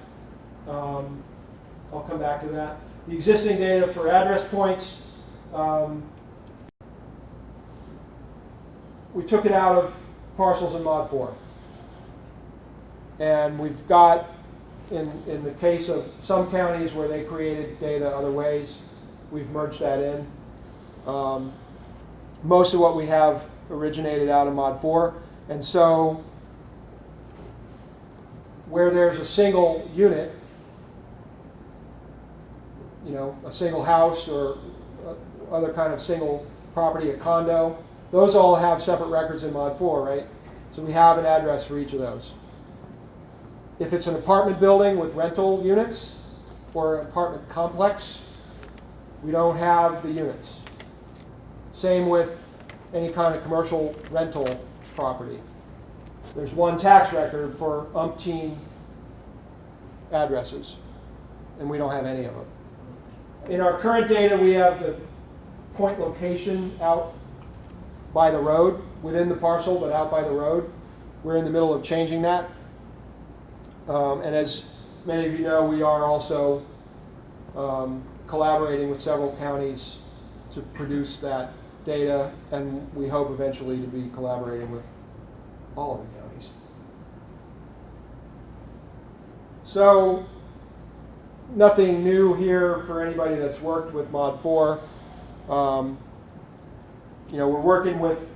S1: I'll come back to that. The existing data for address points, we took it out of parcels in Mod 4. And we've got, in the case of some counties where they created data other ways, we've merged that in. Most of what we have originated out of Mod 4. And so where there's a single unit, a single house or other kind of single property, a condo, those all have separate records in Mod 4, right? So we have an address for each of those. If it's an apartment building with rental units or an apartment complex, we don't have the units. Same with any kind of commercial rental property. There's one tax record for umpteen addresses, and we don't have any of them. In our current data, we have the point location out by the road, within the parcel, but out by the road. We're in the middle of changing that. And as many of you know, we are also collaborating with several counties to produce that data, and we hope eventually to be collaborating with all of the counties. So, nothing new here for anybody that's worked with Mod 4. We're working with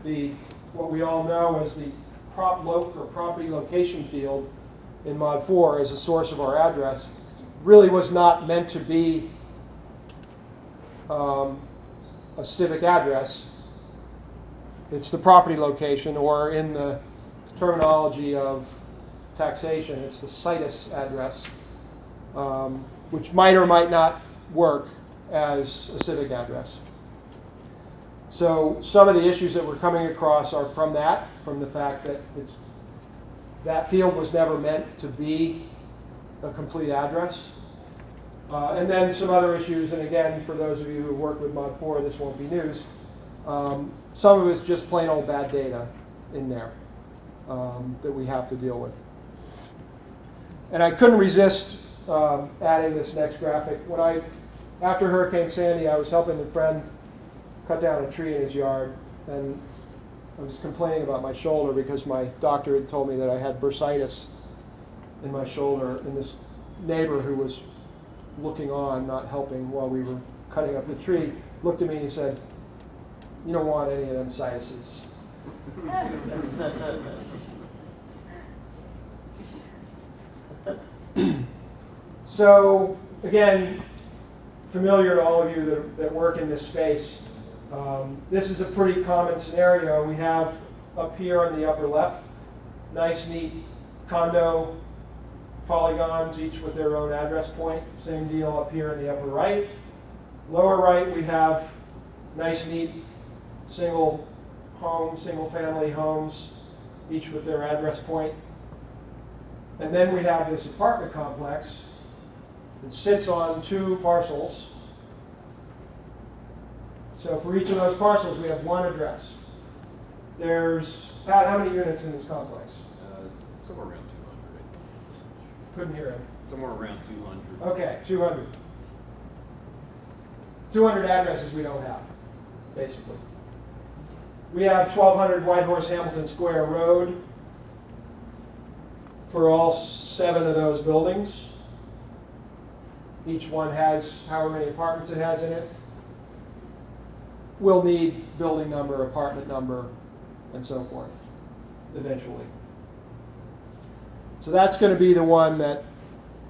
S1: what we all know as the property location field in Mod 4 as a source of our address. Really was not meant to be a civic address. It's the property location, or in the terminology of taxation, it's the situs address, which might or might not work as a civic address. So some of the issues that we're coming across are from the fact that that field was never meant to be a complete address. And then some other issues, and again, for those of you who work with Mod 4, this won't be news. Some of it's just plain old bad data in there that we have to deal with. And I couldn't resist adding this next graphic. When I after Hurricane Sandy, I was helping a friend cut down a tree in his yard, and I was complaining about my shoulder because my doctor had told me that I had bursitis in my shoulder, and this neighbor who was looking on, not helping while we were cutting up the tree, looked at me and he said, "You don't want any of them sinuses." So, again, familiar to all of you that work in this space, this is a pretty common scenario. We have up here on the upper left, nice, neat condo polygons, each with their own address point. Same deal up here in the upper right. Lower right, we have nice, neat single home, single family homes, each with their address point. And then we have this apartment complex that sits on 2 parcels. So for each of those parcels, we have one address. There's, Pat, how many units in this complex?
S2: Somewhere around 200.
S1: Couldn't hear him.
S2: Somewhere around 200.
S1: Okay, 200. 200 addresses we don't have, basically. We have 1200 Whitehorse Hamilton Square Road for all 7 of those buildings. Each one has however many apartments it has in it. We'll need building number, apartment number, and so forth, eventually. So that's going to be the one that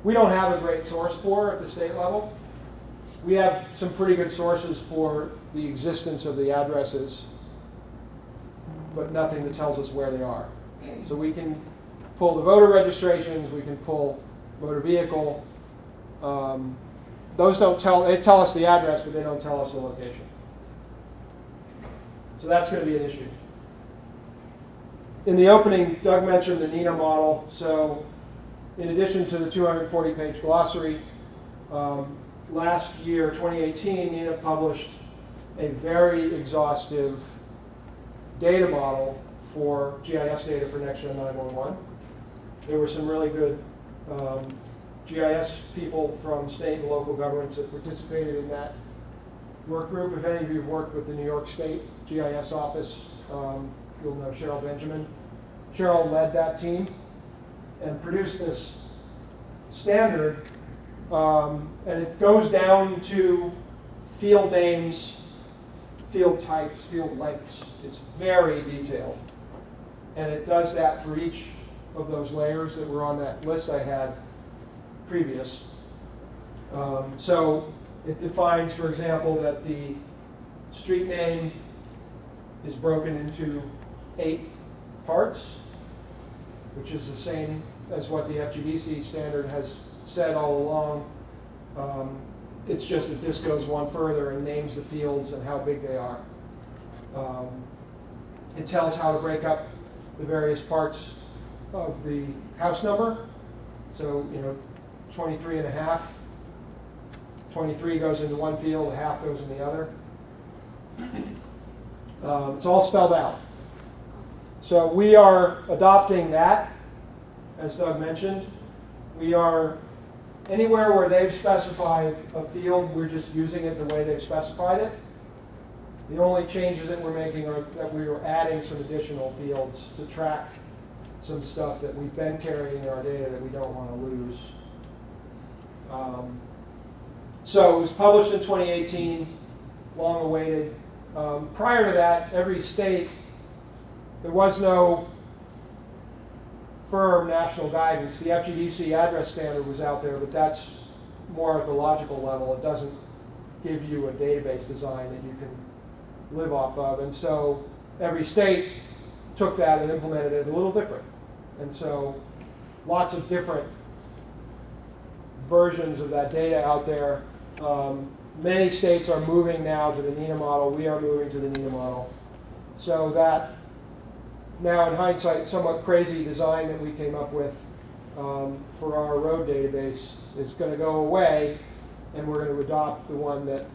S1: we don't have a great source for at the state level. We have some pretty good sources for the existence of the addresses, but nothing that tells us where they are. So we can pull the voter registrations, we can pull motor vehicle. Those don't tell, they tell us the address, but they don't tell us the location. So that's going to be an issue. In the opening, Doug mentioned the NINA model. So in addition to the 240-page glossary, last year, 2018, NINA published a very exhaustive data model for GIS data for Next-Gen 911. There were some really good GIS people from state and local governments that participated in that work group. If any of you have worked with the New York State GIS office, you'll know Cheryl Benjamin. Cheryl led that team and produced this standard, and it goes down to field names, field types, field lengths. It's very detailed. And it does that for each of those layers that were on that list I had previous. So it defines, for example, that the street name is broken into 8 parts, which is the same as what the FGDC standard has said all along. It's just that this goes one further and names the fields and how big they are. It tells how to break up the various parts of the house number. So, 23 and a half. 23 goes into one field, a half goes in the other. It's all spelled out. So we are adopting that, as Doug mentioned. We are, anywhere where they've specified a field, we're just using it the way they've specified it. The only changes that we're making are that we are adding some additional fields to track some stuff that we've been carrying in our data that we don't want to lose. So it was published in 2018, long awaited. Prior to that, every state, there was no firm national guidance. The FGDC address standard was out there, but that's more at the logical level. It doesn't give you a database design that you can live off of. And so every state took that and implemented it a little different. And so lots of different versions of that data out there. Many states are moving now to the NINA model. We are moving to the NINA model. So that, now in hindsight, somewhat crazy design that we came up with for our road database is going to go away, and we're going to adopt the one that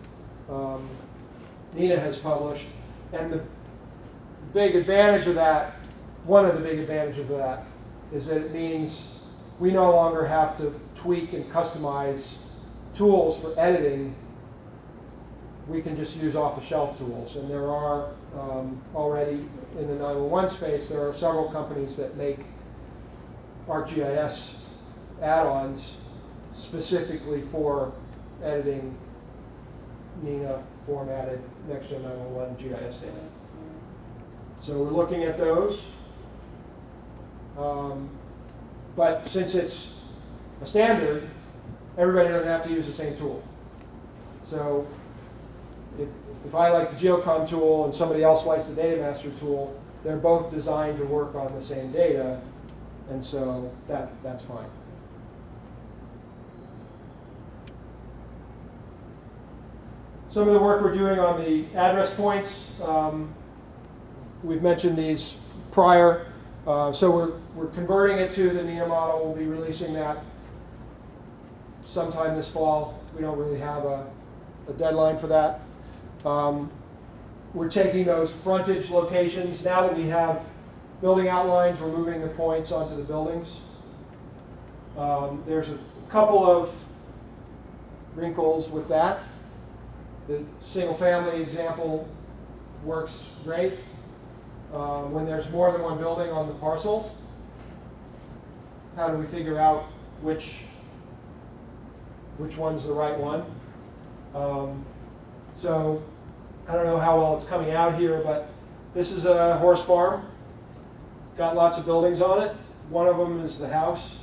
S1: NINA has published. And the big advantage of that, one of the big advantages of that, is that it means we no longer have to tweak and customize tools for editing we can just use off-the-shelf tools. And there are already in the 911 space, there are several companies that make ArcGIS add-ons specifically for editing NINA formatted next-gen 911 GIS data. So we're looking at those. But since it's a standard, everybody doesn't have to use the same tool. So if I like the Geocom tool and somebody else likes the Data Master tool, they're both designed to work on the same data, and so that's fine. Some of the work we're doing on the address points, we've mentioned these prior. So we're converting it to the NINA model. We'll be releasing that sometime this fall. We don't really have a deadline for that. We're taking those frontage locations. Now that we have building outlines, we're moving the points onto the buildings. There's a couple of wrinkles with that. The single family example works great. When there's more than one building on the parcel, how do we figure out which one's the right one? So I don't know how well it's coming out here, but this is a horse farm. Got lots of buildings on it. One of them is the house.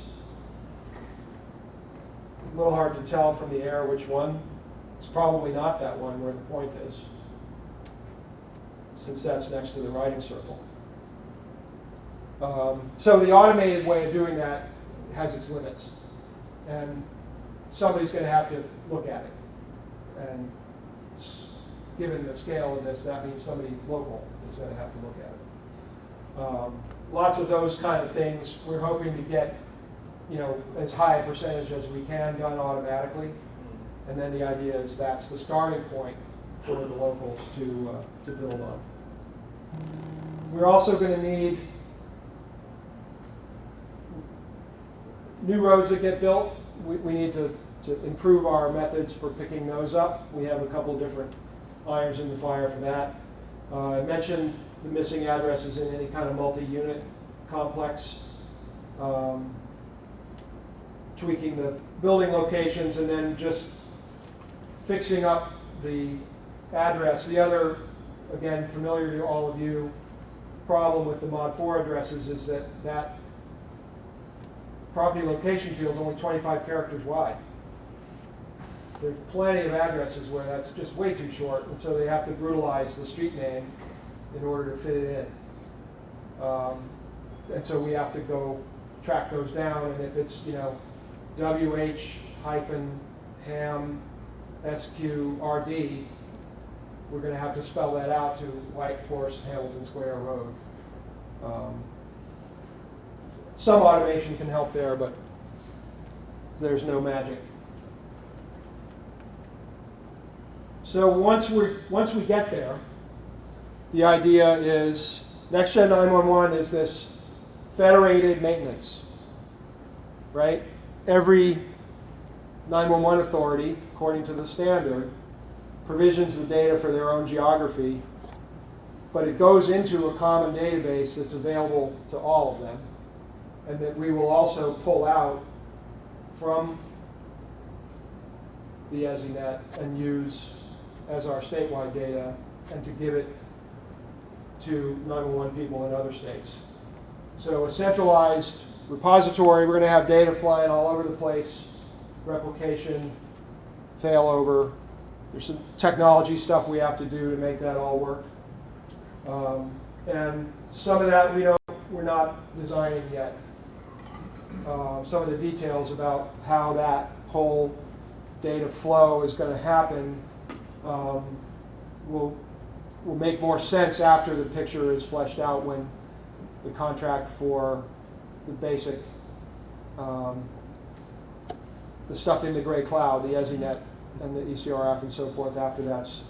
S1: A little hard to tell from the air which one. It's probably not that one where the point is, since that's next to the riding circle. So the automated way of doing that has its limits. And somebody's going to have to look at it. And given the scale of this, that means somebody local is going to have to look at it. Lots of those kind of things. We're hoping to get, as high a percentage as we can done automatically. And then the idea is that's the starting point for the locals to build on. We're also going to need new roads that get built. We need to improve our methods for picking those up. We have a couple different irons in the fire for that. I mentioned the missing addresses in any kind of multi-unit complex. Tweaking the building locations and then just fixing up the address. The other, again, familiar to all of you, problem with the Mod 4 addresses is that property location field is only 25 characters wide. There's plenty of addresses where that's just way too short, and so they have to brutalize the street name in order to fit it in. And so we have to go track those down, and if it's, WH-ham SQRD, we're going to have to spell that out to White Horse Hamilton Square Road. Some automation can help there, but there's no magic. So once we get there, the idea is Next-Gen 911 is this federated maintenance, right? Every 911 authority, according to the standard, provisions the data for their own geography, but it goes into a common database that's available to all of them, and that we will also pull out from the ESINet and use as our statewide data, and to give it to 911 people in other states. So a centralized repository, we're going to have data flying all over the place, replication, failover. There's some technology stuff we have to do to make that all work. And some of that we're not designing yet. Some of the details about how that whole data flow is going to happen will make more sense after the picture is fleshed out, when the contract for the basic, the stuff in the gray cloud, the ESINet and the ECRF and so forth, after that's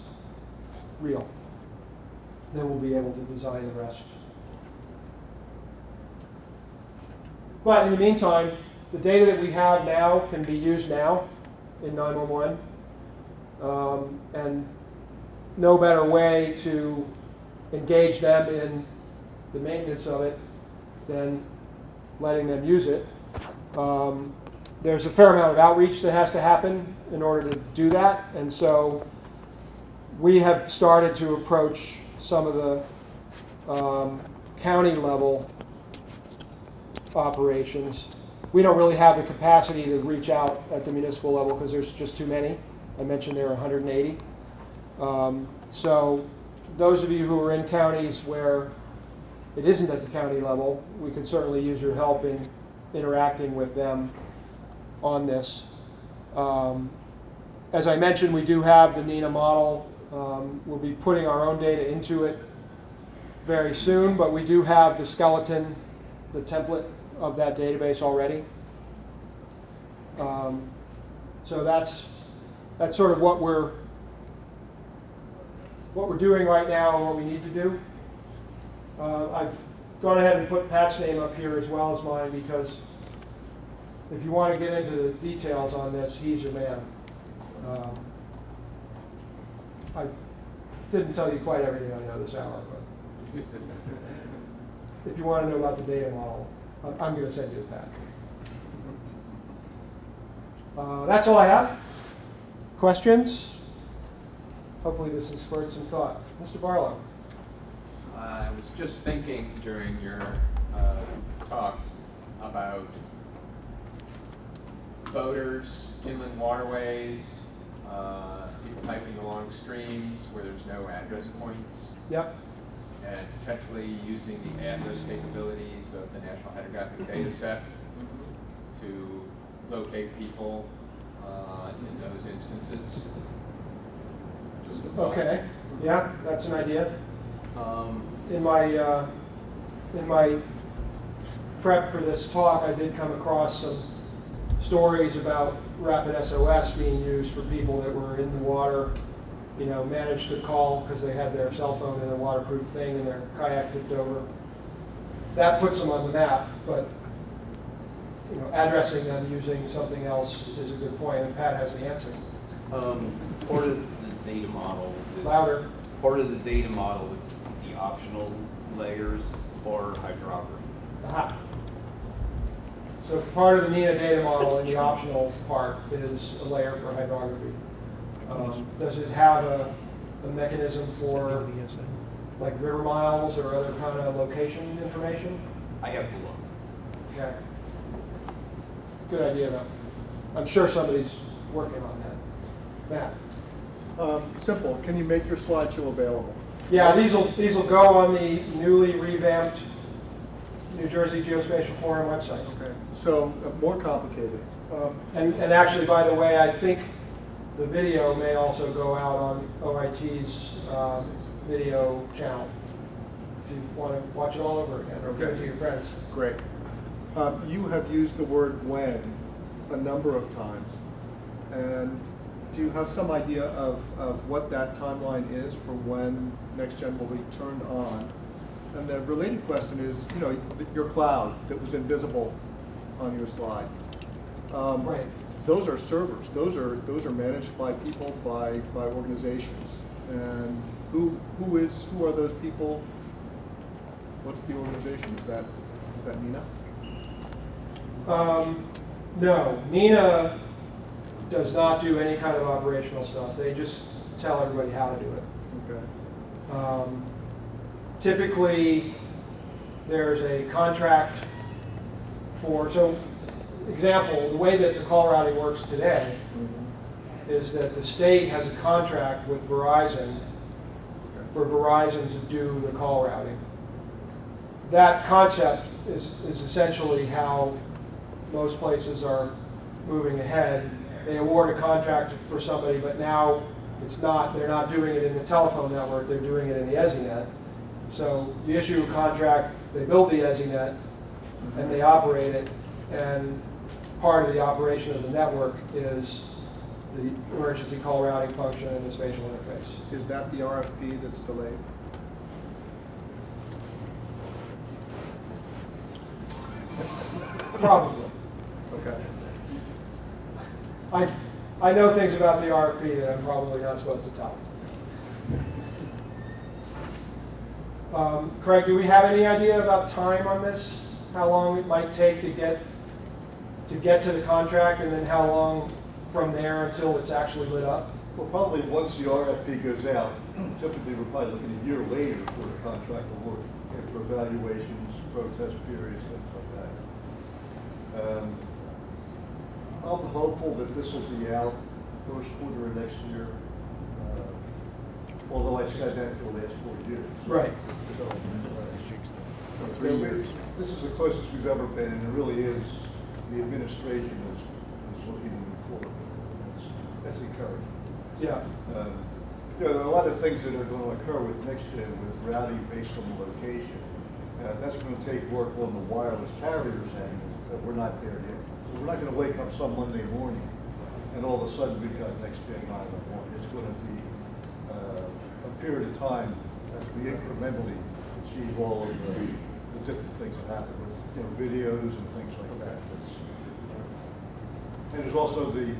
S1: real. Then we'll be able to design the rest. But in the meantime, the data that we have now can be used now in 911. And no better way to engage them in the maintenance of it than letting them use it. There's a fair amount of outreach that has to happen in order to do that, and so we have started to approach some of the county level operations. We don't really have the capacity to reach out at the municipal level because there's just too many. I mentioned there are 180. So those of you who are in counties where it isn't at the county level, we could certainly use your help in interacting with them on this. As I mentioned, we do have the NINA model. We'll be putting our own data into it very soon, but we do have the skeleton, the template of that database already. So that's sort of what we're doing right now and what we need to do. I've gone ahead and put Pat's name up here as well as mine because if you want to get into the details on this, he's your man. I didn't tell you quite everything I know this hour, but if you want to know about the data model, I'm going to send you to Pat. That's all I have. Questions? Hopefully this has spurred some thought. Mr. Barlow.
S3: I was just thinking during your talk about boaters, inland waterways, people piping along streams where there's no address points.
S1: Yep.
S3: And potentially using the address capabilities of the National Hydrographic Data Set to locate people in those instances. Just a thought.
S1: Okay. Yeah, that's an idea. In my prep for this talk, I did come across some stories about Rapid SOS being used for people that were in the water, managed to call because they had their cell phone in a waterproof thing and their kayak tipped over. That puts them on the map, but addressing them using something else is a good point, and Pat has the answer.
S4: Part of the data model.
S1: Louder.
S4: Part of the data model is the optional layers for hydrography.
S1: Aha. So part of the NINA data model in the optional part is a layer for hydrography. Does it have a mechanism for like river miles or other kind of location information?
S4: I have to look.
S1: Okay. Good idea though. I'm sure somebody's working on that. Matt.
S5: Simple. Can you make your slideshow available?
S1: Yeah, these will go on the newly revamped New Jersey Geospatial Forum website.
S5: Okay. So more complicated.
S1: And actually, by the way, I think the video may also go out on OIT's video channel if you want to watch it all over again or give it to your friends.
S5: Great. You have used the word when a number of times. And do you have some idea of what that timeline is for when NextGen will be turned on? And the related question is, your cloud that was invisible on your slide.
S1: Right.
S5: Those are servers. Those are managed by people, by organizations. And who are those people? What's the organization? Is that NINA?
S1: No, NINA does not do any kind of operational stuff. They just tell everybody how to do it.
S5: Okay.
S1: Typically, there's a contract for, so example, the way that the call routing works today is that the state has a contract with Verizon for Verizon to do the call routing. That concept is essentially how most places are moving ahead. They award a contract for somebody, but now they're not doing it in the telephone network, they're doing it in the EZNet. So you issue a contract, they build the EZNet, and they operate it, and part of the operation of the network is the emergency call routing function and the spatial interface.
S5: Is that the RFP that's delayed?
S1: Probably.
S5: Okay.
S1: I know things about the RFP that I'm probably not supposed to tell. Craig, do we have any idea about time on this? How long it might take to get to the contract, and then how long from there until it's actually lit up?
S6: Well, probably once the RFP goes out, typically we're probably looking a year later for the contract award, after evaluations, protest periods, things like that. I'm hopeful that this will be out first quarter of next year, although I said that for the last 4 years.
S1: Right.
S6: So, 3 years. This is the closest we've ever been, and it really is, the administration is looking to move forward with it. That's encouraging.
S1: Yeah.
S6: There are a lot of things that are going to occur with NextGen with routing based on the location. That's going to take work on the wireless carriers end that we're not there yet. So we're not going to wake up some Monday morning and all of a sudden we've got NextGen 911. It's going to be a period of time as we incrementally achieve all of the different things that happen with videos and things like that. And there's also the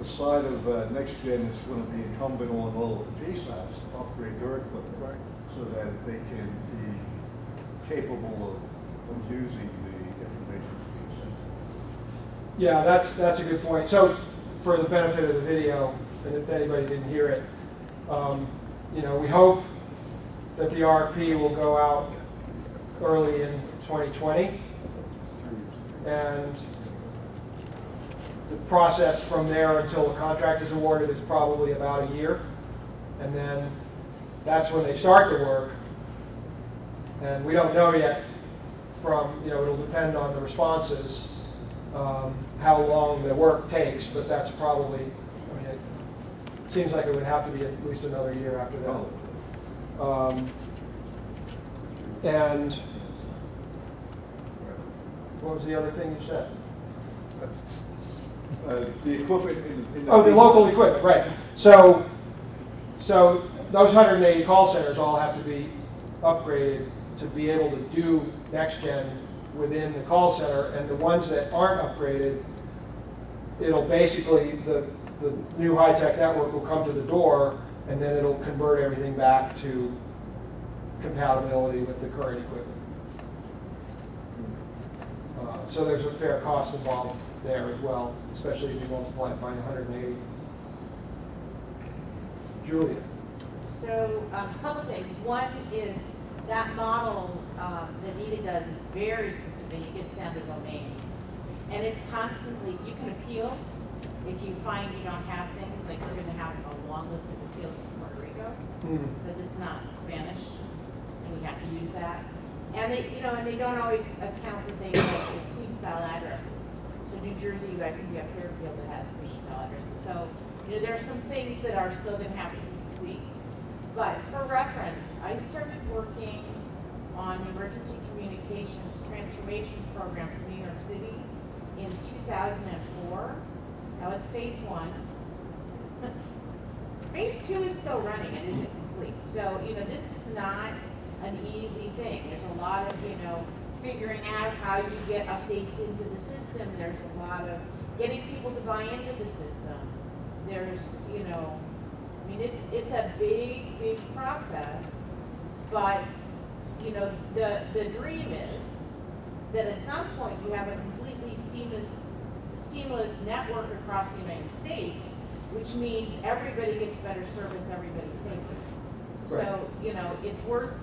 S6: side of NextGen is going to be incumbent on all of the PSAPs to upgrade their equipment so that they can be capable of using the information being sent.
S1: Yeah, that's a good point. So, for the benefit of the video, and if anybody didn't hear it, we hope that the RFP will go out early in 2020, and the process from there until the contract is awarded is probably about a year, and then that's when they start the work. And we don't know yet from, it'll depend on the responses, how long the work takes, but that's probably, it seems like it would have to be at least another year after that. And what was the other thing you said?
S6: The equipment in the
S1: Oh, the local equipment, right. So those 180 call centers all have to be upgraded to be able to do NextGen within the call center, and the ones that aren't upgraded, it'll basically, the new high-tech network will come to the door, and then it'll convert everything back to compatibility with the current equipment. So there's a fair cost involved there as well, especially if you multiply it by 180. Julia.
S7: So a couple things. One is that model that Nita does is very specific. It gets down to domains. And it's constantly, you can appeal if you find you don't have things, like we're going to have a long list of appeals in Puerto Rico because it's not Spanish and we have to use that. And they don't always account for things like Queen-style addresses. So New Jersey, I think you have Fairfield that has Queen-style addresses. So, there are some things that are still going to have to be tweaked. But for reference, I started working on the Emergency Communications Transformation Program for New York City in 2004. That was phase 1. Phase 2 is still running and isn't complete. So, this is not an easy thing. There's a lot of, figuring out how you get updates into the system. There's a lot of getting people to buy into the system. There's, it's a big, big process. But, the dream is that at some point you have a completely seamless network across the United States, which means everybody gets better service, everybody's safer.
S1: Right.
S7: So, it's worth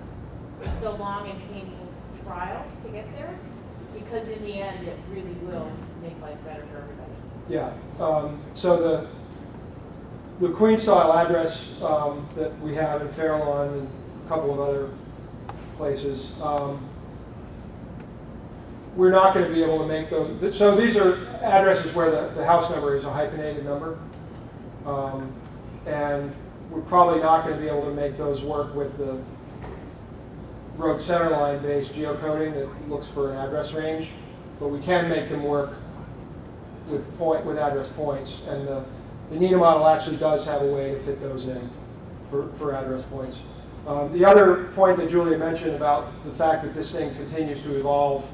S7: the long and painful trials to get there, because in the end it really will make life better for everybody.
S1: Yeah. So the Queen-style address that we have in Fairlawn and a couple of other places, we're not going to be able to make those. So these are addresses where the house number is a hyphenated number, and we're probably not going to be able to make those work with the road centerline based geocoding that looks for an address range, but we can make them work with address points, and the NINA model actually does have a way to fit those in for address points. The other point that Julia mentioned about the fact that this thing continues to evolve,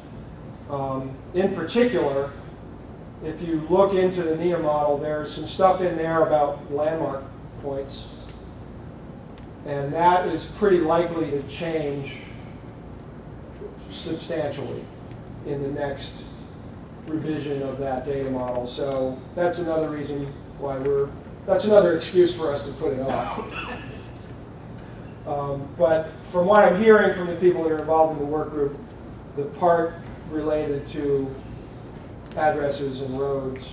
S1: in particular, if you look into the NINA model, there's some stuff in there about landmark points. And that is pretty likely to change substantially in the next revision of that data model. So that's another reason why that's another excuse for us to put it off. But from what I'm hearing from the people that are involved in the work group, the part related to addresses and roads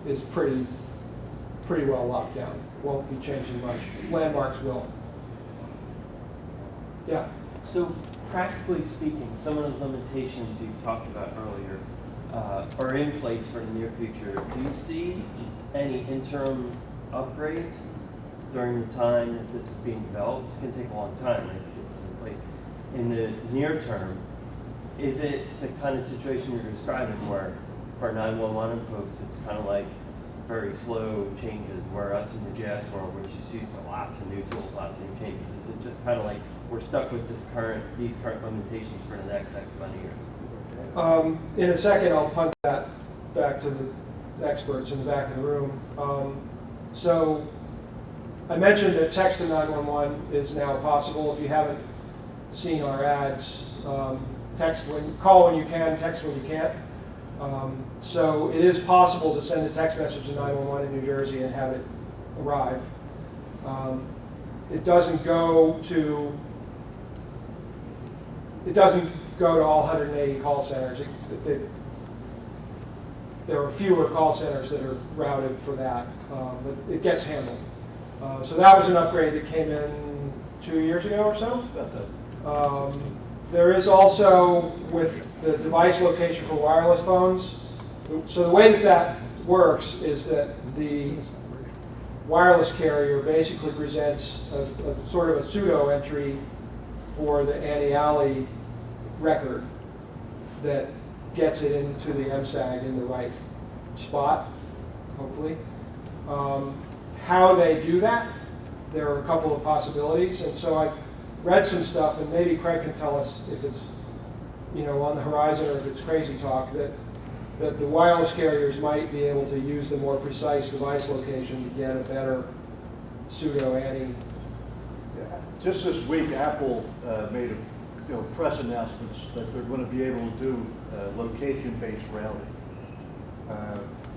S1: is pretty well locked down. Won't be changing much. Landmarks will. Yeah.
S8: So practically speaking, some of those limitations you talked about earlier are in place for the near future. Do you see any interim upgrades during the time that this is being developed? It's going to take a long time, right, to get this in place. In the near term, is it the kind of situation you're describing where for 911 folks it's kind of like very slow changes, where us in the GIS world we're just used to lots of new tools, lots of new changes? Is it just kind of like we're stuck with these current limitations for the next X amount of years?
S1: In a second, I'll punt that back to the experts in the back of the room. So I mentioned that text to 911 is now possible. If you haven't seen our ads, call when you can, text when you can't. So it is possible to send a text message to 911 in New Jersey and have it arrive. It doesn't go to all 180 call centers. There are fewer call centers that are routed for that, but it gets handled. So that was an upgrade that came in 2 years ago or so. There is also, with the device location for wireless phones, so the way that works is that the wireless carrier basically presents a sort of a pseudo entry for the anti-alley record that gets it into the MSAG in the right spot, hopefully. How they do that, there are a couple of possibilities, and so I've read some stuff, and maybe Craig can tell us if it's on the horizon or if it's crazy talk, that the wireless carriers might be able to use the more precise device location to get a better pseudo-anti.
S6: Just this week, Apple made press announcements that they're going to be able to do location-based routing.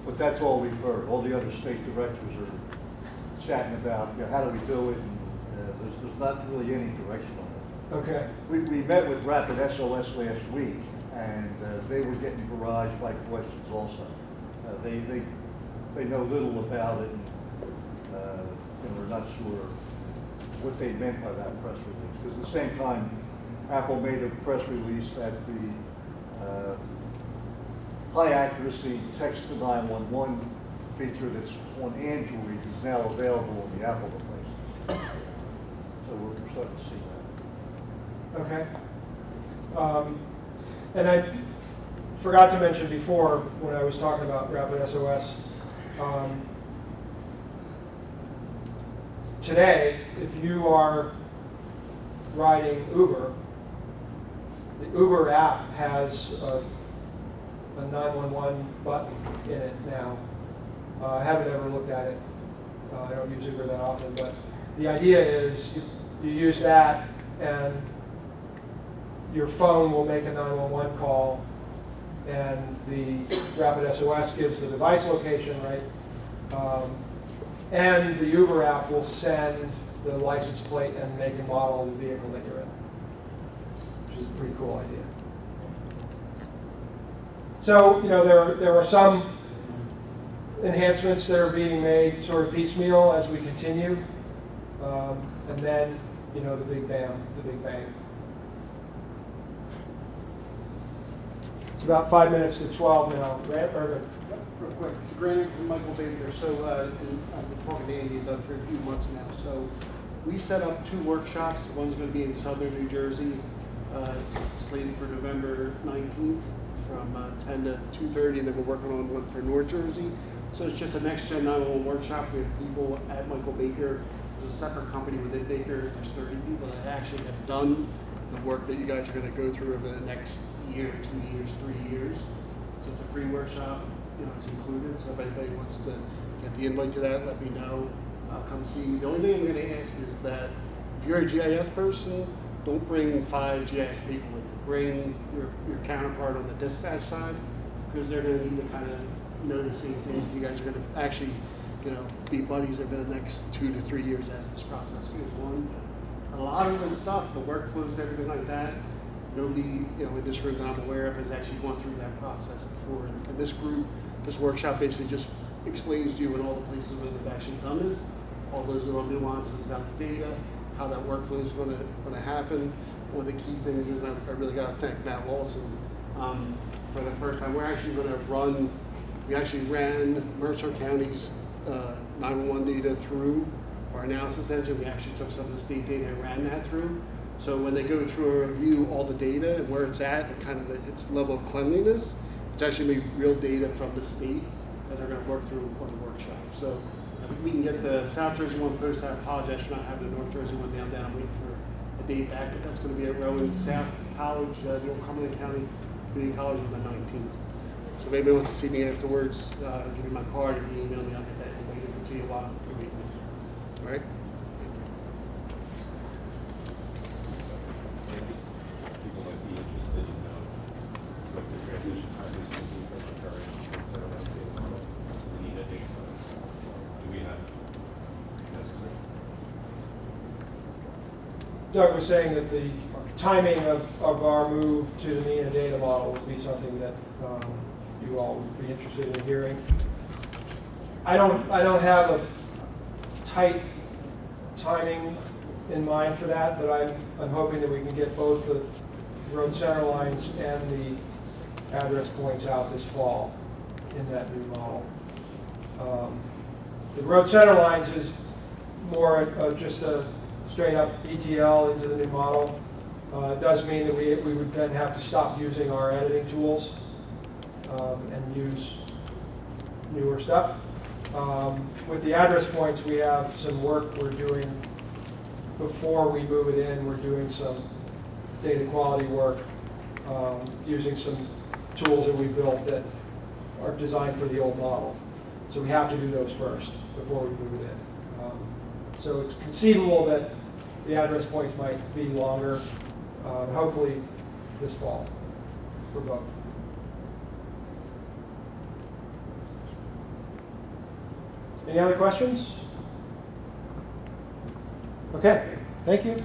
S6: But that's all we've heard. All the other state directors are chatting about how do we do it, and there's not really any direction on it.
S1: Okay.
S6: We met with Rapid SOS last week, and they were getting barraged by questions also. They know little about it, and they're not sure what they meant by that press release. Because at the same time, Apple made a press release that the high accuracy text to 911 feature that's on Android is now available in the Apple devices. So we're starting to see that.
S1: Okay. And I forgot to mention before when I was talking about Rapid SOS, today, if you are riding Uber, the Uber app has a 911 button in it now. I haven't ever looked at it. I don't use Uber that often, but the idea is you use that and your phone will make a 911 call, and the Rapid SOS gives the device location, right? And the Uber app will send the license plate and make and model of the vehicle that you're in, which is a pretty cool idea. So, there are some enhancements that are being made sort of piecemeal as we continue, and then, the big bang. It's about 5 minutes to 12 now. Irvin.
S9: Real quick, it's Grant from Michael Baker. So, and I've been talking to Andy about it for a few months now. So, we set up 2 workshops. One's going to be in southern New Jersey. It's slated for November 19th from 10 to 2:30, and then we're working on one for North Jersey. So it's just a next-gen 911 workshop. We have people at Michael Baker. There's a separate company within Baker. There's 30 people that actually have done the work that you guys are going to go through over the next year, 2 years, 3 years. So it's a free workshop. It's included. So if anybody wants to get the invite to that, let me know. Come see me. The only thing I'm going to ask is that if you're a GIS person, don't bring 5 GIS people with you. Bring your counterpart on the dispatch side, because they're gonna need to kind of know the same things. You guys are gonna actually, be buddies over the next 2 to 3 years as this process goes on. A lot of the stuff, the workflows, everything like that, nobody, in this room that I'm aware of has actually gone through that process before. And this group, this workshop basically just explains to you in all the places where they've actually done this, all those little nuances about the data, how that workflow is going to happen. One of the key things is that I really got to thank Matt Lawson for the first time. We're actually going to we actually ran Mercer County's 911 data through our analysis engine. We actually took some of the state data and ran that through. So when they go through and review all the data and where it's at and kind of its level of cleanliness, it's actually real data from the state that they're going to work through on the workshop. So I think we can get the South Jersey one posted. I apologize for not having the North Jersey one down. I'm waiting for a date back, but that's going to be at Rowan South College, the old Cumberland County Community College on the 19th. So if anybody wants to see me afterwards, I'll give you my card, or you email me, I'll get that information to you while you're waiting. All right?
S10: People might be interested in what the transition time is going to be for preparations instead of that same model. We need a date for us. Do we have an estimate?
S1: Doug was saying that the timing of our move to the MENA data model would be something that you all would be interested in hearing. I don't have a tight timing in mind for that, but I'm hoping that we can get both the road center lines and the address points out this fall in that new model. The road center lines is more just a straight up ETL into the new model. It does mean that we would then have to stop using our editing tools and use newer stuff. With the address points, we have some work we're doing before we move it in. We're doing some data quality work using some tools that we built that are designed for the old model. So we have to do those first before we move it in. So it's conceivable that the address points might be longer, hopefully this fall for both. Any other questions? Okay, thank you.